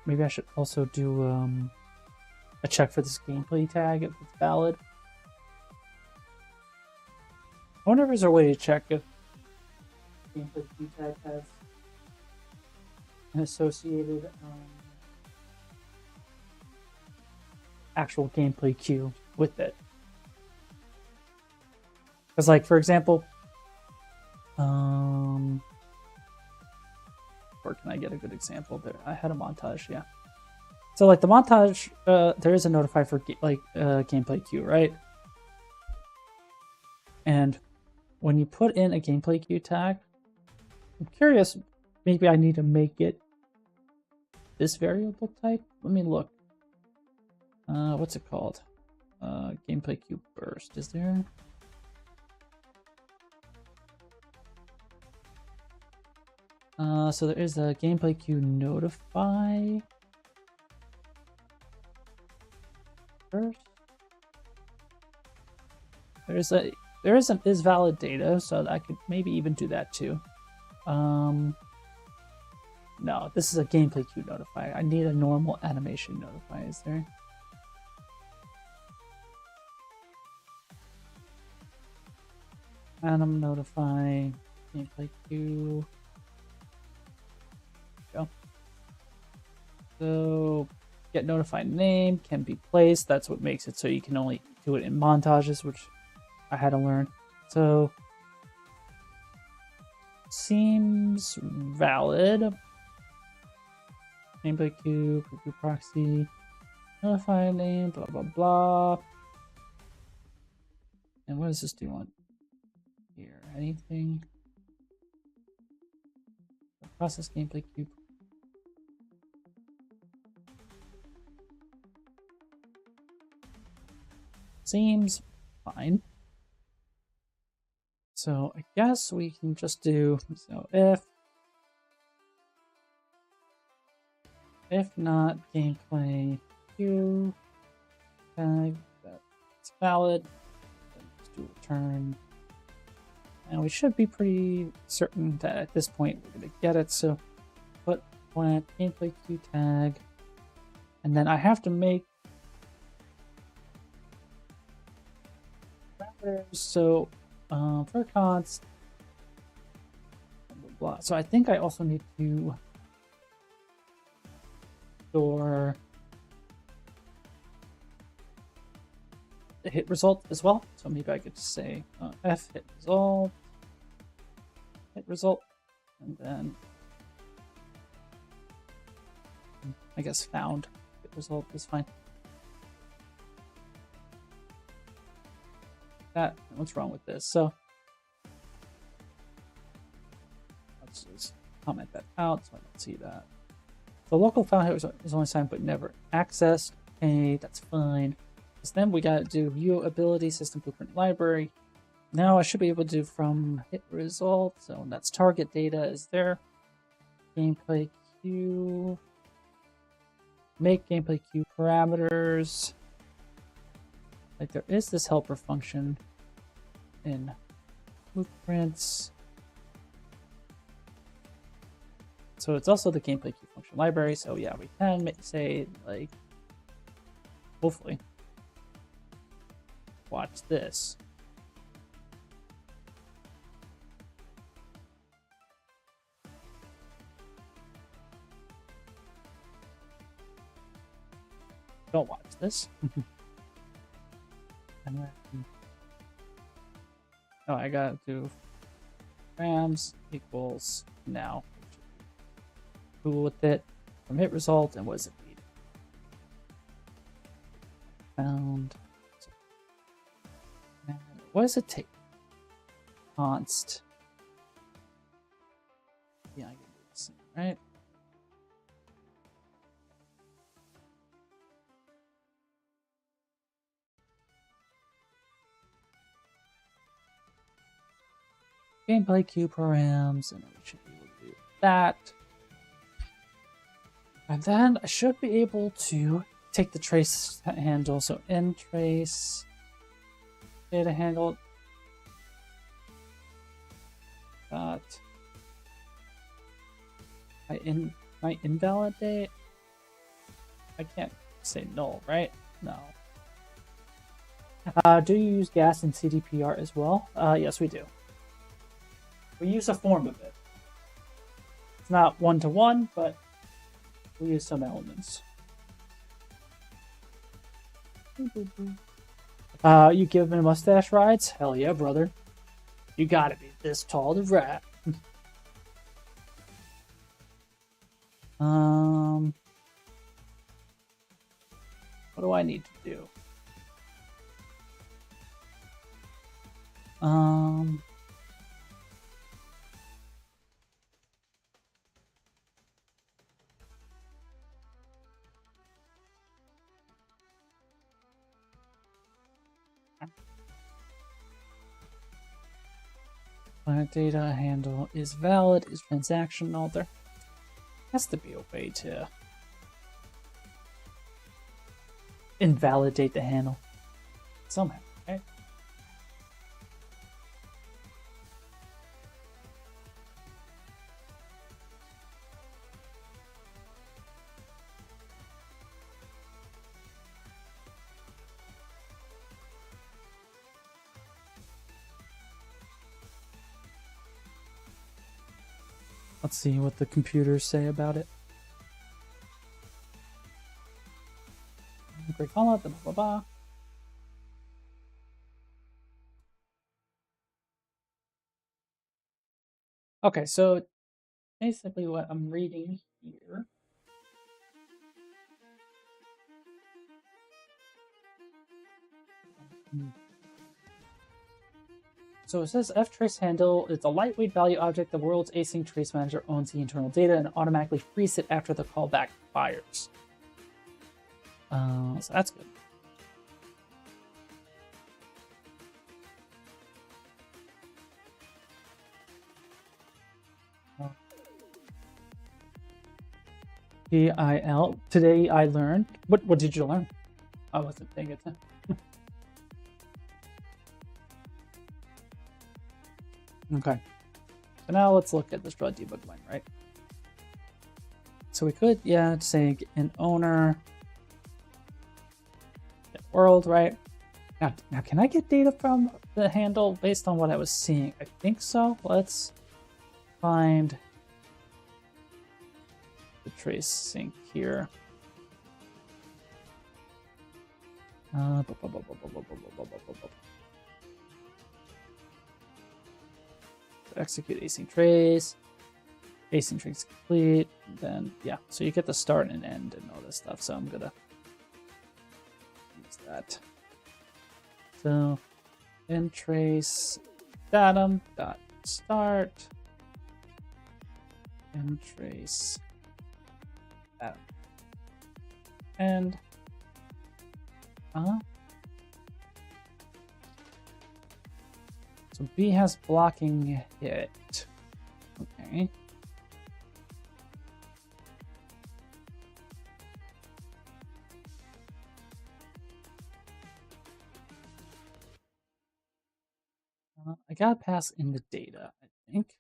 maybe I should also do a check for this gameplay tag if it's valid. I wonder if there's a way to check if gameplay key tag has an associated actual gameplay cue with it. Because, like, for example, where can I get a good example there? I had a montage, yeah. So, like, the montage, there is a notify for gameplay cue, right? And when you put in a gameplay cue tag, I'm curious, maybe I need to make it this variable type. Let me look. What's it called? Gameplay cue burst. Is there? So there is a gameplay cue notify burst. There is valid data, so I could maybe even do that too. No, this is a gameplay cue notify. I need a normal animation notify. Is there? Anim notify gameplay cue. Go. So get notified name can be placed. That's what makes it so you can only do it in montages, which I had to learn. So seems valid. Gameplay cue, preview proxy, notify name, blah blah blah. And what does this do on here? Anything? Process gameplay cue. Seems fine. So I guess we can just do, so if not gameplay cue tag that's valid, then let's do return. And we should be pretty certain that at this point we're going to get it. So put plant gameplay cue tag, and then I have to make parameters. So for const, blah, blah. So I think I also need to store the hit result as well. So maybe I could just say f hit result, and then I guess found hit result is fine. What's wrong with this? So let's just comment that out so I don't see that. The local found hit is only signed but never accessed. Okay, that's fine. So then we got to do view ability system blueprint library. Now I should be able to do from hit result. So that's target data is there. Gameplay cue. Make gameplay cue parameters. Like there is this helper function in blueprints. So it's also the gameplay cue function library. So yeah, we can say like, hopefully, watch this. Don't watch this. And then, oh, I gotta do grams equals now. Cool with it. From hit result, and what does it need? found. What does it take? Const. Yeah, I can do this, right? Gameplay queue params, and we should be able to do that. And then I should be able to take the trace handle. So in trace data handle dot might invalidate. I can't say null, right? No. Do you use gas in CDPR as well? Yes, we do. We use a form of it. It's not one-to-one, but we use some elements. You give me mustache rides? Hell yeah, brother. You gotta be this tall to ride. What do I need to do? Client data handle is valid, is transactional. There has to be a way to invalidate the handle somehow, right? Let's see what the computers say about it. Great fallout, blah blah blah. Okay, so basically what I'm reading here. So it says ftrace handle, it's a lightweight value object. The world's async trace manager owns the internal data and automatically frees it after the callback fires. So that's good. PIL. Today I learned. What did you learn? I wasn't paying attention. Okay. So now let's look at this draw debug line, right? So we could, yeah, say an owner world, right? Now can I get data from the handle based on what I was seeing? I think so. Let's find the trace sync here. Execute async trace. Async trace complete. Then yeah, so you get the start and end and all this stuff. So I'm gonna use that. So in trace datum dot start and trace datum end. So B has blocking hit. Okay. I gotta pass in the data, I think.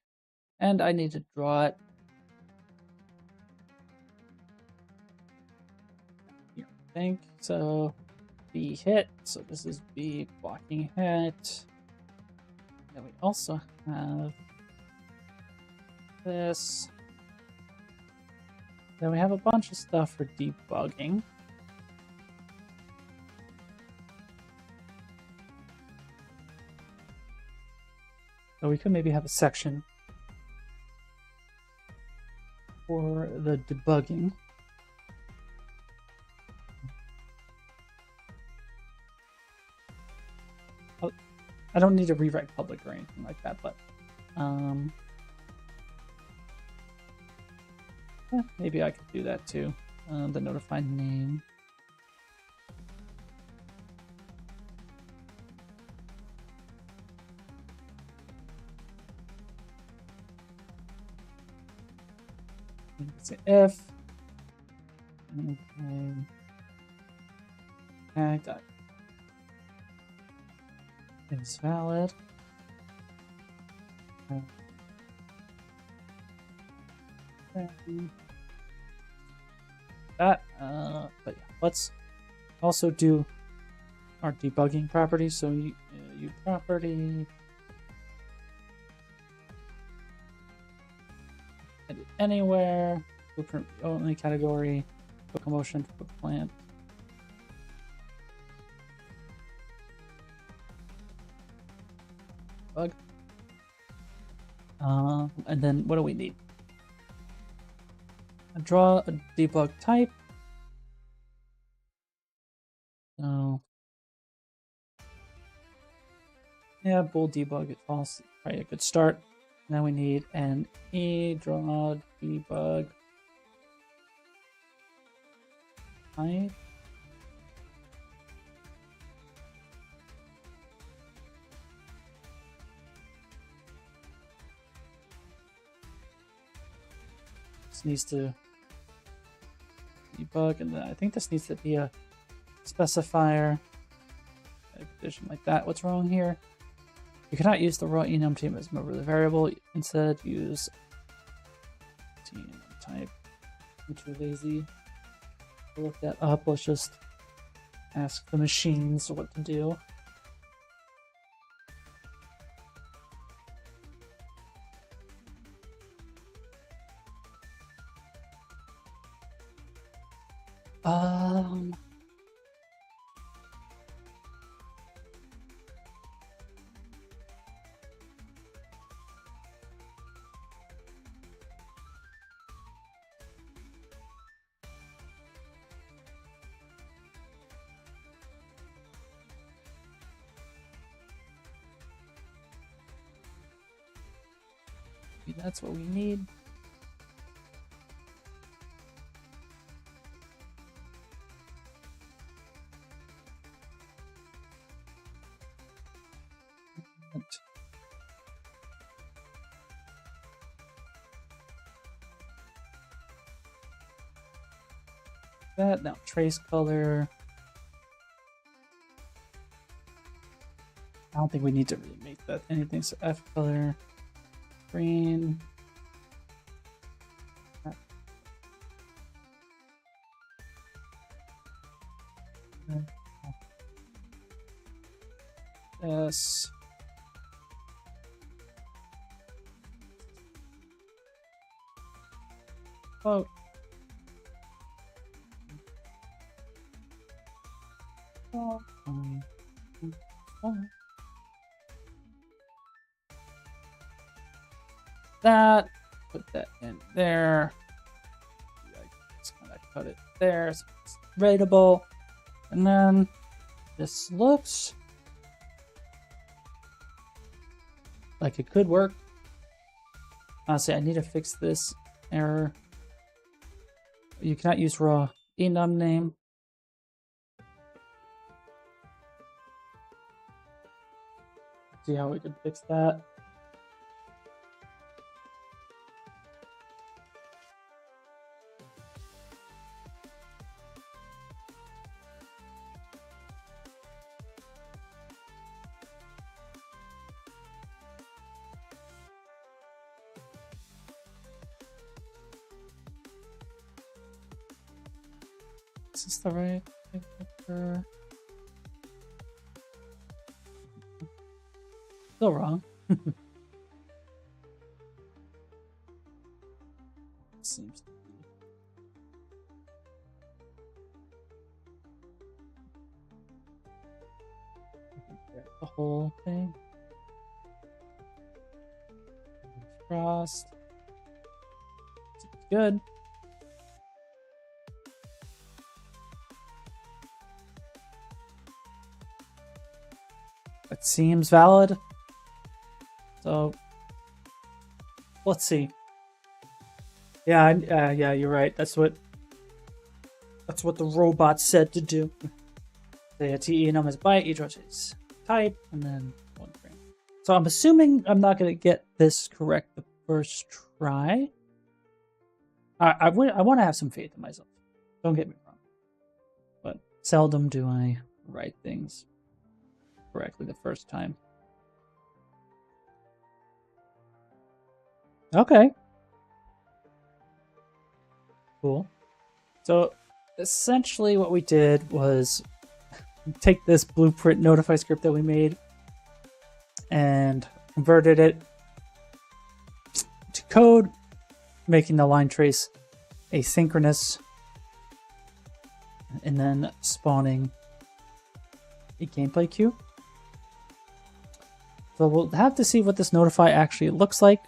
And I need to draw it. Here, I think. So B hit. So this is B blocking hit. Then we also have this. Then we have a bunch of stuff for debugging. So we could maybe have a section for the debugging. I don't need to rewrite public or anything like that, but yeah, maybe I could do that too. The notified name. Say if tag is valid. That but yeah, let's also do our debugging property. So you property edit anywhere, blueprint only category, locomotion for plant. Bug. And then what do we need? Draw a debug type. So yeah, bool debug, it's false. Probably a good start. Now we need an draw debug type. This needs to debug, and then I think this needs to be a specifier. Addition like that. What's wrong here? You cannot use the raw enum type as a member of the variable. Instead, use enum type. I'm too lazy to look that up. Let's just ask the machines what to do. That's what we need. That now trace color. I don't think we need to really make that anything. So F color, green. S. Oh. That, put that in there. Just kind of put it there so it's rateable. And then this looks like it could work. Honestly, I need to fix this error. You cannot use raw enum name. See how we could fix that. Is this the right picture? Still wrong. Seems to be. The whole thing. Crossed. Good. That seems valid. So let's see. Yeah, yeah, you're right. That's what the robot said to do. The TE num is byte, each is type, and then 1 frame. So I'm assuming I'm not going to get this correct the first try. I want to have some faith in myself. Don't get me wrong. But seldom do I write things correctly the first time. Okay. Cool. So essentially what we did was take this blueprint notify script that we made and converted it to code, making the line trace asynchronous, and then spawning a gameplay queue. So we'll have to see what this notify actually looks like,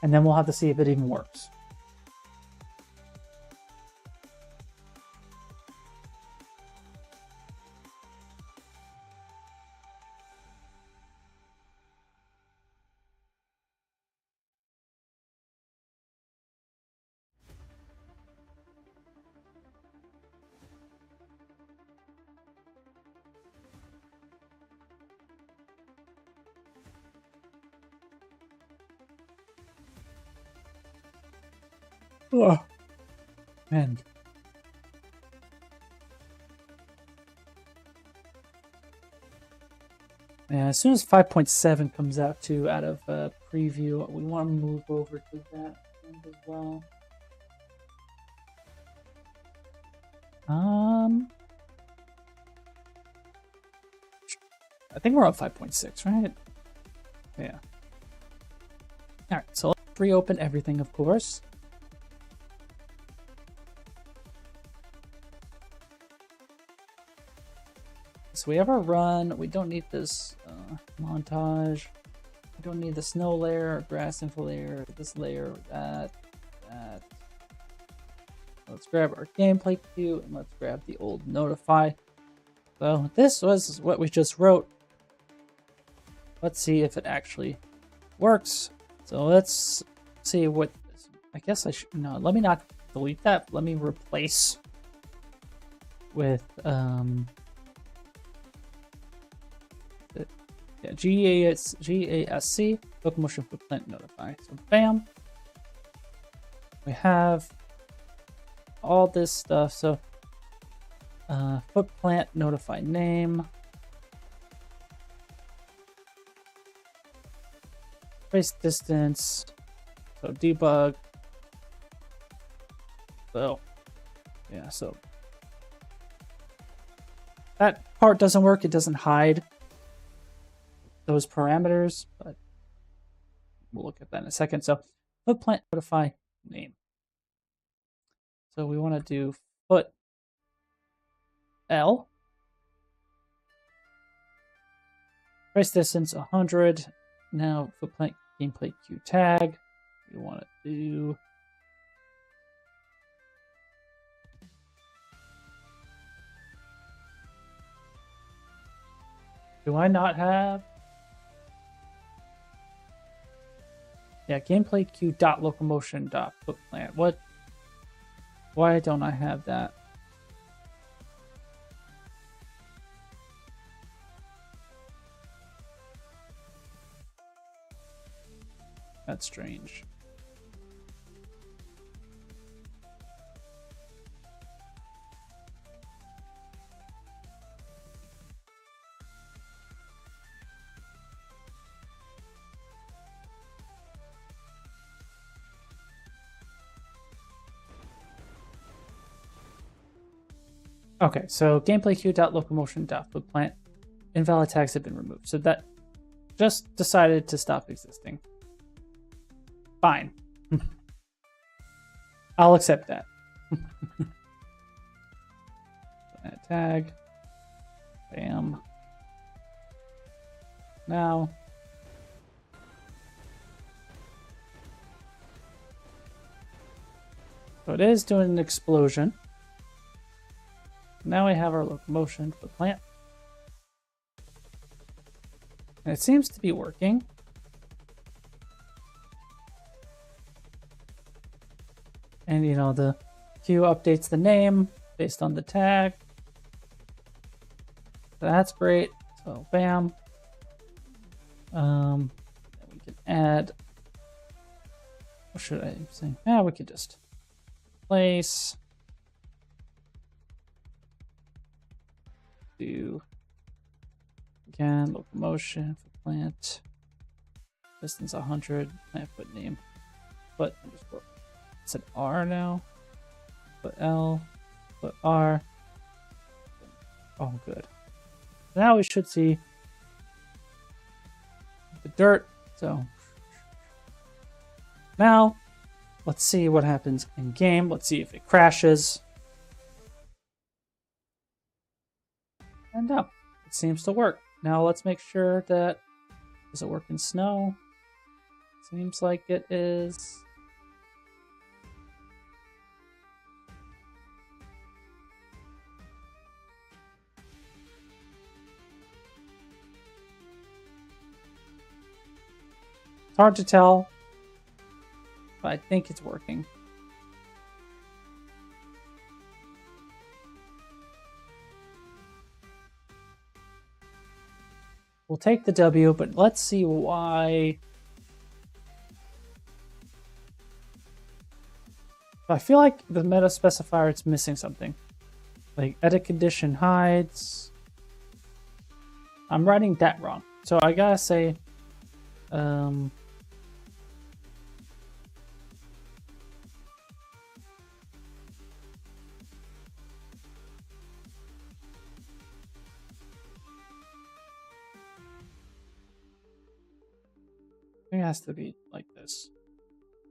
and then we'll have to see if it even works. Oh, man. Yeah, as soon as 5.7 comes out too, out of preview, we want to move over to that as well. I think we're on 5.6, right? Yeah. All right, so let's reopen everything, of course. So we have our run. We don't need this montage. We don't need the snow layer, or grass info layer, this layer, that. Let's grab our gameplay queue and let's grab the old notify. So this was what we just wrote. Let's see if it actually works. So let's see what. I guess I should. No, let me not delete that. Let me replace with yeah, GASC, locomotion footprint notify. So bam. We have all this stuff. So footplant notify name. Trace distance. So debug. So yeah, so that part doesn't work. It doesn't hide those parameters, but we'll look at that in a second. So footplant notify name. So we want to do foot L. Trace distance 100. Now footplant gameplay queue tag. We want to do I not have? Yeah, gameplay queue dot locomotion dot footplant. What? Why don't I have that? That's strange. Okay, so gameplay queue.locomotion.footplant invalid tags have been removed. So that just decided to stop existing. Fine. I'll accept that. Add tag. Bam. Now. So it is doing an explosion. Now we have our locomotion footplant. And it seems to be working. And you know, the queue updates the name based on the tag. So that's great. So bam. We can add, what should I say? Yeah, we could just place, do again, locomotion for plant, distance 100, plant foot name, foot underscore. It's an R now, foot L, foot R. Oh, good. Now we should see the dirt. So now let's see what happens in game. Let's see if it crashes. And no, it seems to work. Now let's make sure that, does it work in snow? Seems like it is. It's hard to tell, but I think it's working. We'll take the W, but let's see why. I feel like the meta specifier, it's missing something. Like edit condition hides. I'm writing that wrong. So I gotta say, it has to be like this.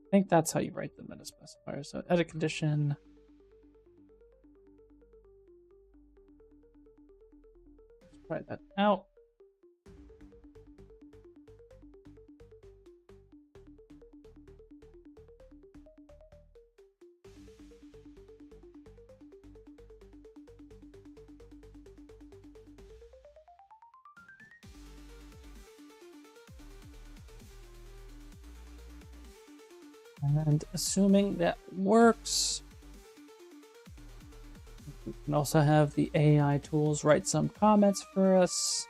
I think that's how you write the meta specifier. So edit condition. Let's try that out. And assuming that works, we can also have the AI tools write some comments for us.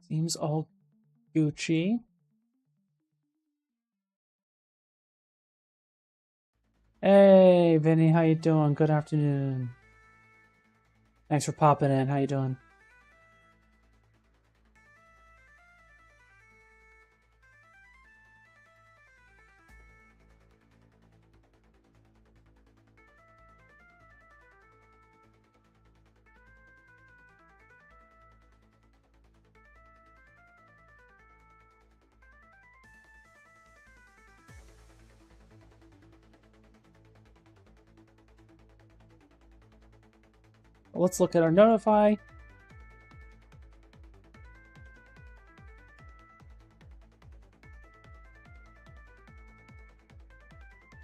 Seems all Gucci. Hey, Vinny, how you doing? Good afternoon. Thanks for popping in. How you doing? Let's look at our notify.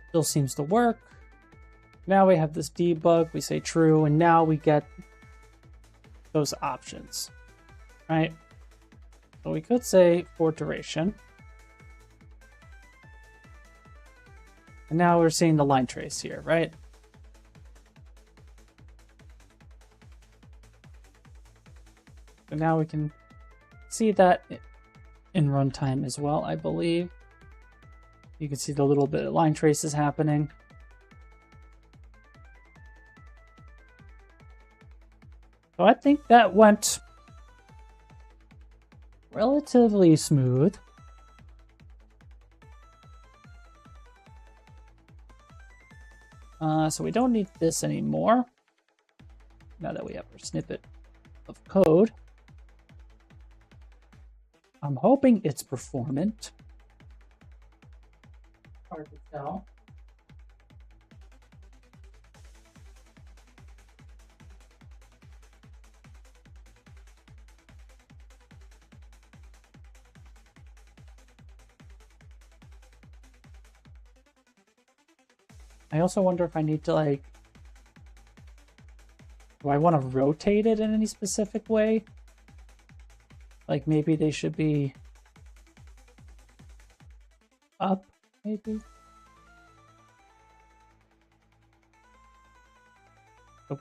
Still seems to work. Now we have this debug, we say true, and now we get those options, right? So we could say for duration. And now we're seeing the line trace here, right? And now we can see that in runtime as well, I believe. You can see the little bit of line traces happening. So I think that went relatively smooth. So we don't need this anymore. Now that we have our snippet of code. I'm hoping it's performant. Hard to tell. I also wonder if I need to, like, do I want to rotate it in any specific way? Like, maybe they should be up, maybe? Oh,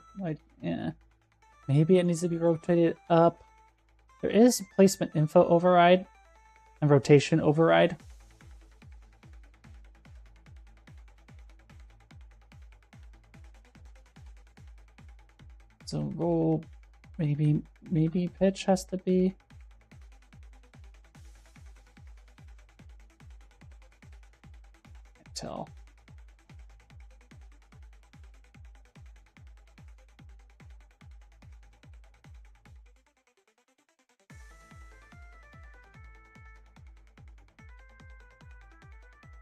yeah. Maybe it needs to be rotated up. There is placement info override and rotation override. So roll, maybe pitch has to be. Can't tell.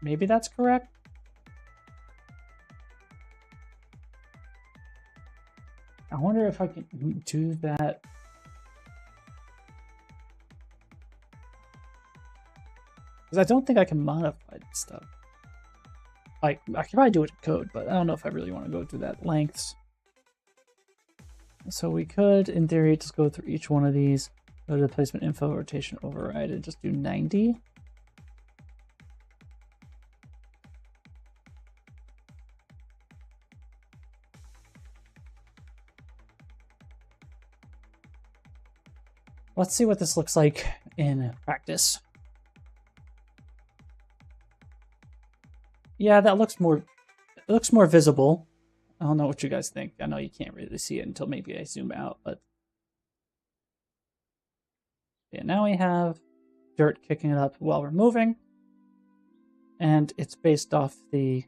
Maybe that's correct. I wonder if I can do that. Because I don't think I can modify stuff. Like, I can probably do it in code, but I don't know if I really want to go through that lengths. So we could, in theory, just go through each one of these, go to the placement info, rotation override, and just do 90. Let's see what this looks like in practice. Yeah, that looks more, it looks more visible. I don't know what you guys think. I know you can't really see it until maybe I zoom out, but yeah, now we have dirt kicking it up while we're moving, and it's based off the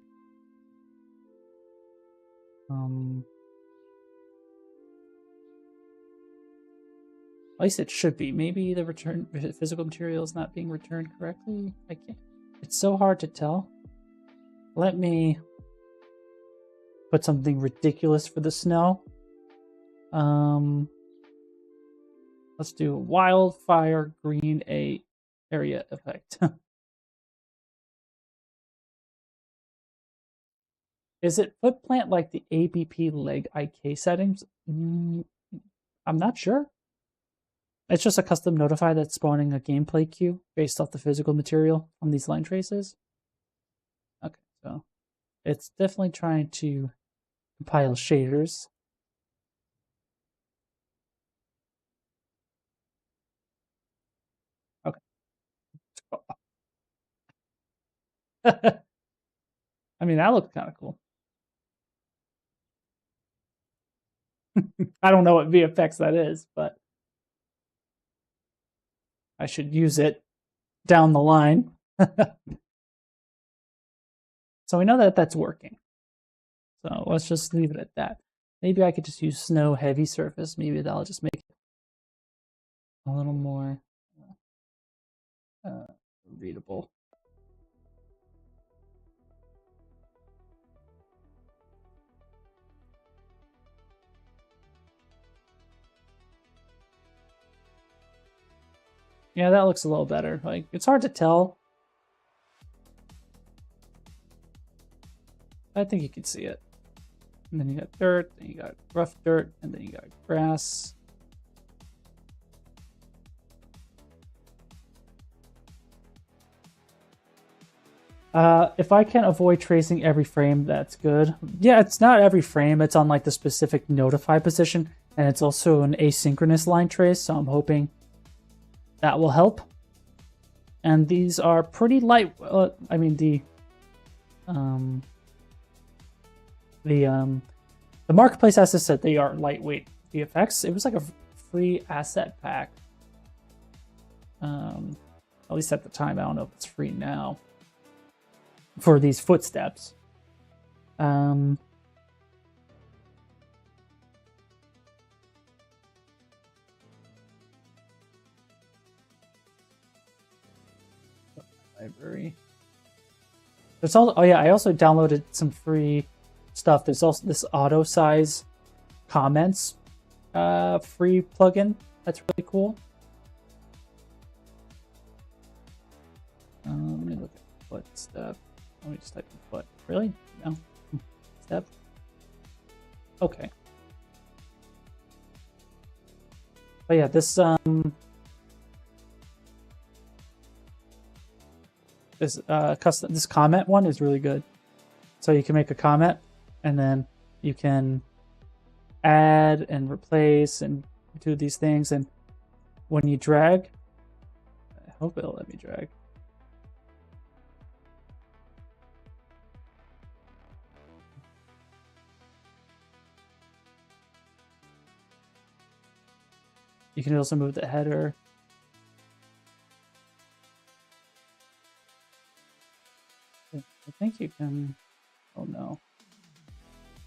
at least it should be. Maybe the return physical material is not being returned correctly. I can't. It's so hard to tell. Let me put something ridiculous for the snow. Let's do wildfire green area effect. Is it foot plant like the ABP leg IK settings? I'm not sure. It's just a custom notify that's spawning a gameplay queue based off the physical material on these line traces. Okay, so it's definitely trying to compile shaders. Okay. I mean, that looks kind of cool. I don't know what VFX that is, but I should use it down the line. So we know that that's working. So let's just leave it at that. Maybe I could just use snow heavy surface. Maybe that'll just make it a little more readable. Yeah, that looks a little better. Like, it's hard to tell. I think you can see it. And then you got dirt, then you got rough dirt, and then you got grass. If I can avoid tracing every frame, that's good. Yeah, it's not every frame. It's on like the specific notify position, and it's also an asynchronous line trace, so I'm hoping that will help. And these are pretty light. I mean, the marketplace has said they are lightweight VFX. It was like a free asset pack. At least at the time. I don't know if it's free now. For these footsteps. Library. There's also, oh yeah, I also downloaded some free stuff. There's also this auto size comments free plugin. That's really cool. Let me look at footstep. Let me just type foot. Really? No. Step. Okay. But yeah, this this comment one is really good. So you can make a comment, and then you can add and replace and do these things. And when you drag, I hope it'll let me drag. You can also move the header. I think you can. Oh no.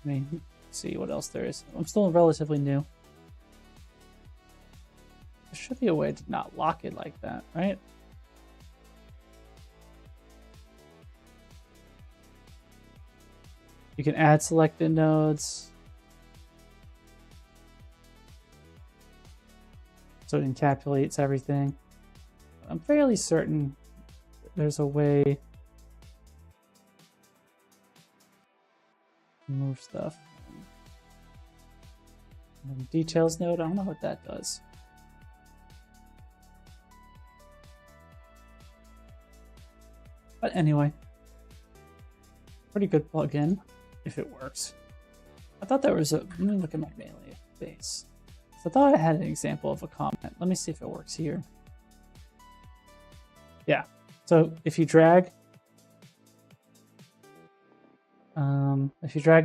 Let me see what else there is. I'm still relatively new. There should be a way to not lock it like that, right? You can add selected nodes. So it encapsulates everything. I'm fairly certain there's a way to move stuff. And then details node, I don't know what that does. But anyway, pretty good plugin if it works. I thought there was a, let me look at my melee base. So I thought I had an example of a comment. Let me see if it works here. Yeah, so if you drag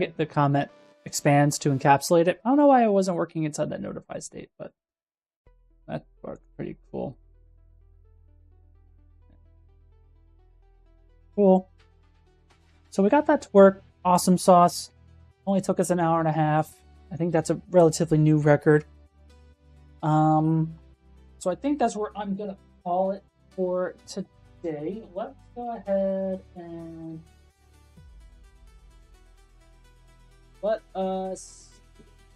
it, the comment expands to encapsulate it. I don't know why it wasn't working inside that notify state, but that worked pretty cool. Cool. So we got that to work. Awesome sauce. Only took us an hour and a half. I think that's a relatively new record. So I think that's where I'm gonna call it for today. Let's go ahead and let us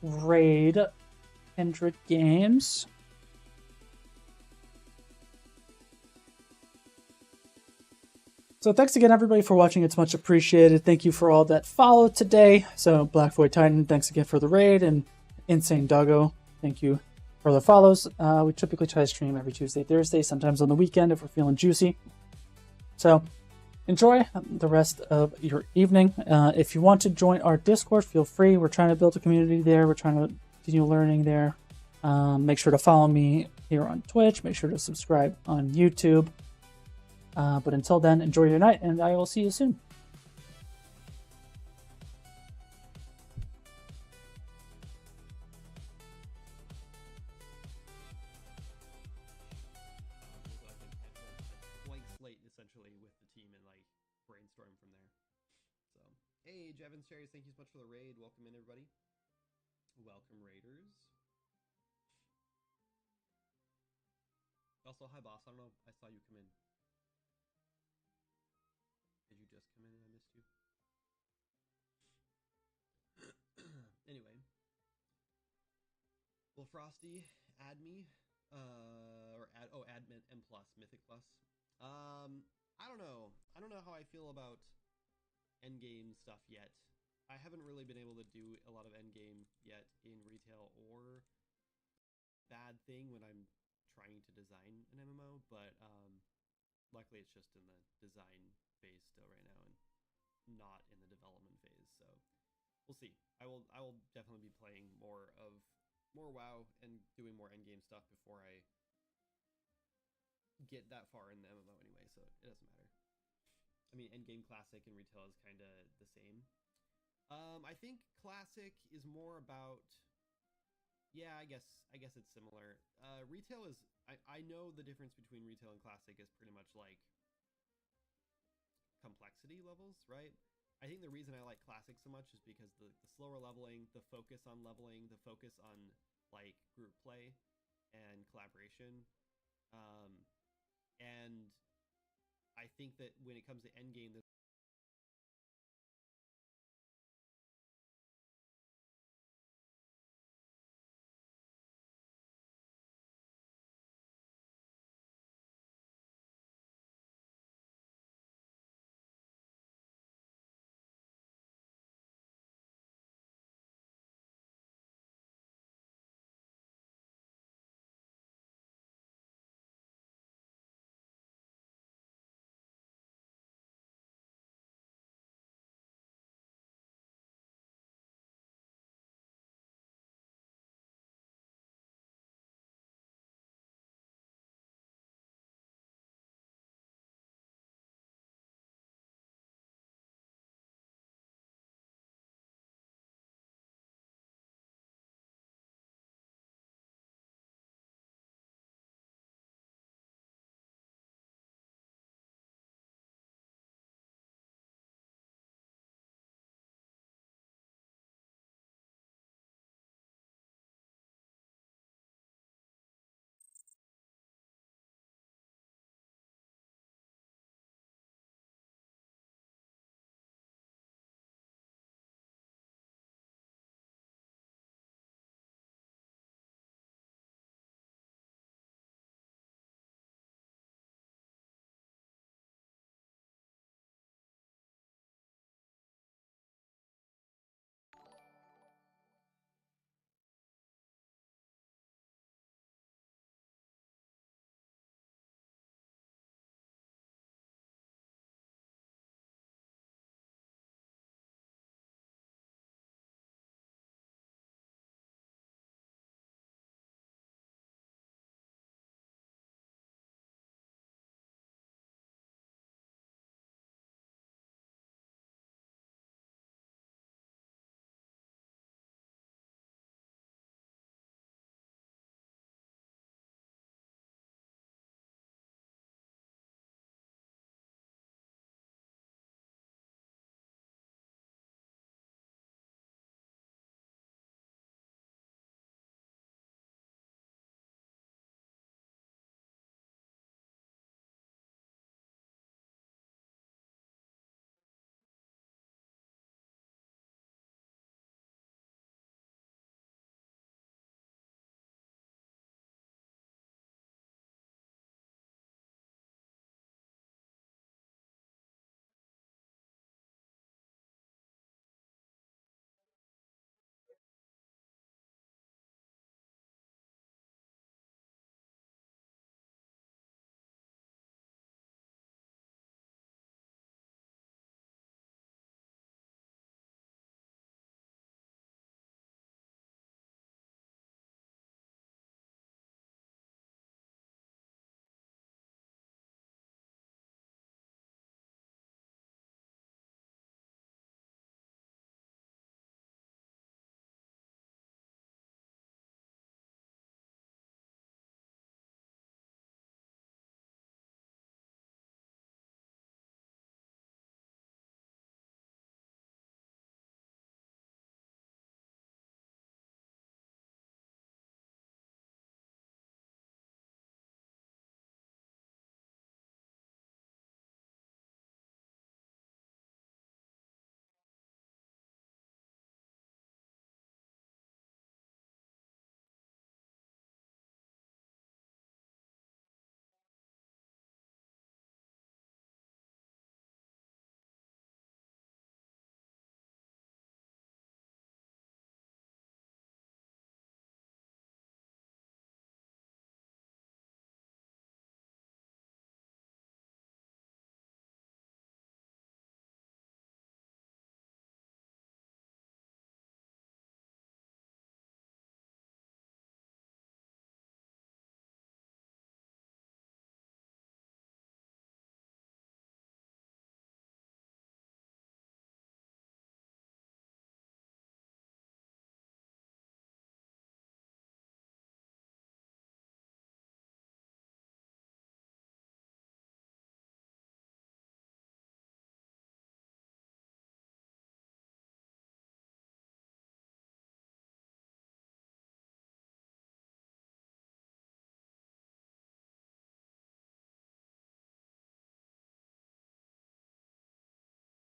raid Kindred Games. So thanks again, everybody, for watching. It's much appreciated. Thank you for all that followed today. So Black Void Titan, thanks again for the raid, and Insane Doggo, thank you for the follows. We typically try to stream every Tuesday, Thursday, sometimes on the weekend if we're feeling juicy. So enjoy the rest of your evening. If you want to join our Discord, feel free. We're trying to build a community there. We're trying to continue learning there. Make sure to follow me here on Twitch. Make sure to subscribe on YouTube. But until then, enjoy your night, and I will see you soon. Blank slate essentially with the team and like brainstorm from there. So, hey, Jevin Cherries, thank you so much for the raid. Welcome in, everybody. Welcome, Raiders. Also, hi, boss. I don't know. I saw you come in. Did you just come in and I missed you? Anyway. Well, Frosty, add me. Add M plus, Mythic plus. I don't know. I don't know how I feel about endgame stuff yet. I haven't really been able to do a lot of endgame yet in retail or bad thing when I'm trying to design an MMO, but luckily it's just in the design phase still right now and not in the development phase. So we'll see. I will definitely be playing more WoW and doing more endgame stuff before I get that far in the MMO anyway, so it doesn't matter. I mean, endgame classic and retail is kind of the same. I think classic is more about, yeah, I guess it's similar. Retail is, I know the difference between retail and classic is pretty much like complexity levels, right? I think the reason I like classic so much is because the slower leveling, the focus on leveling, the focus on like group play and collaboration. And I think that when it comes to endgame,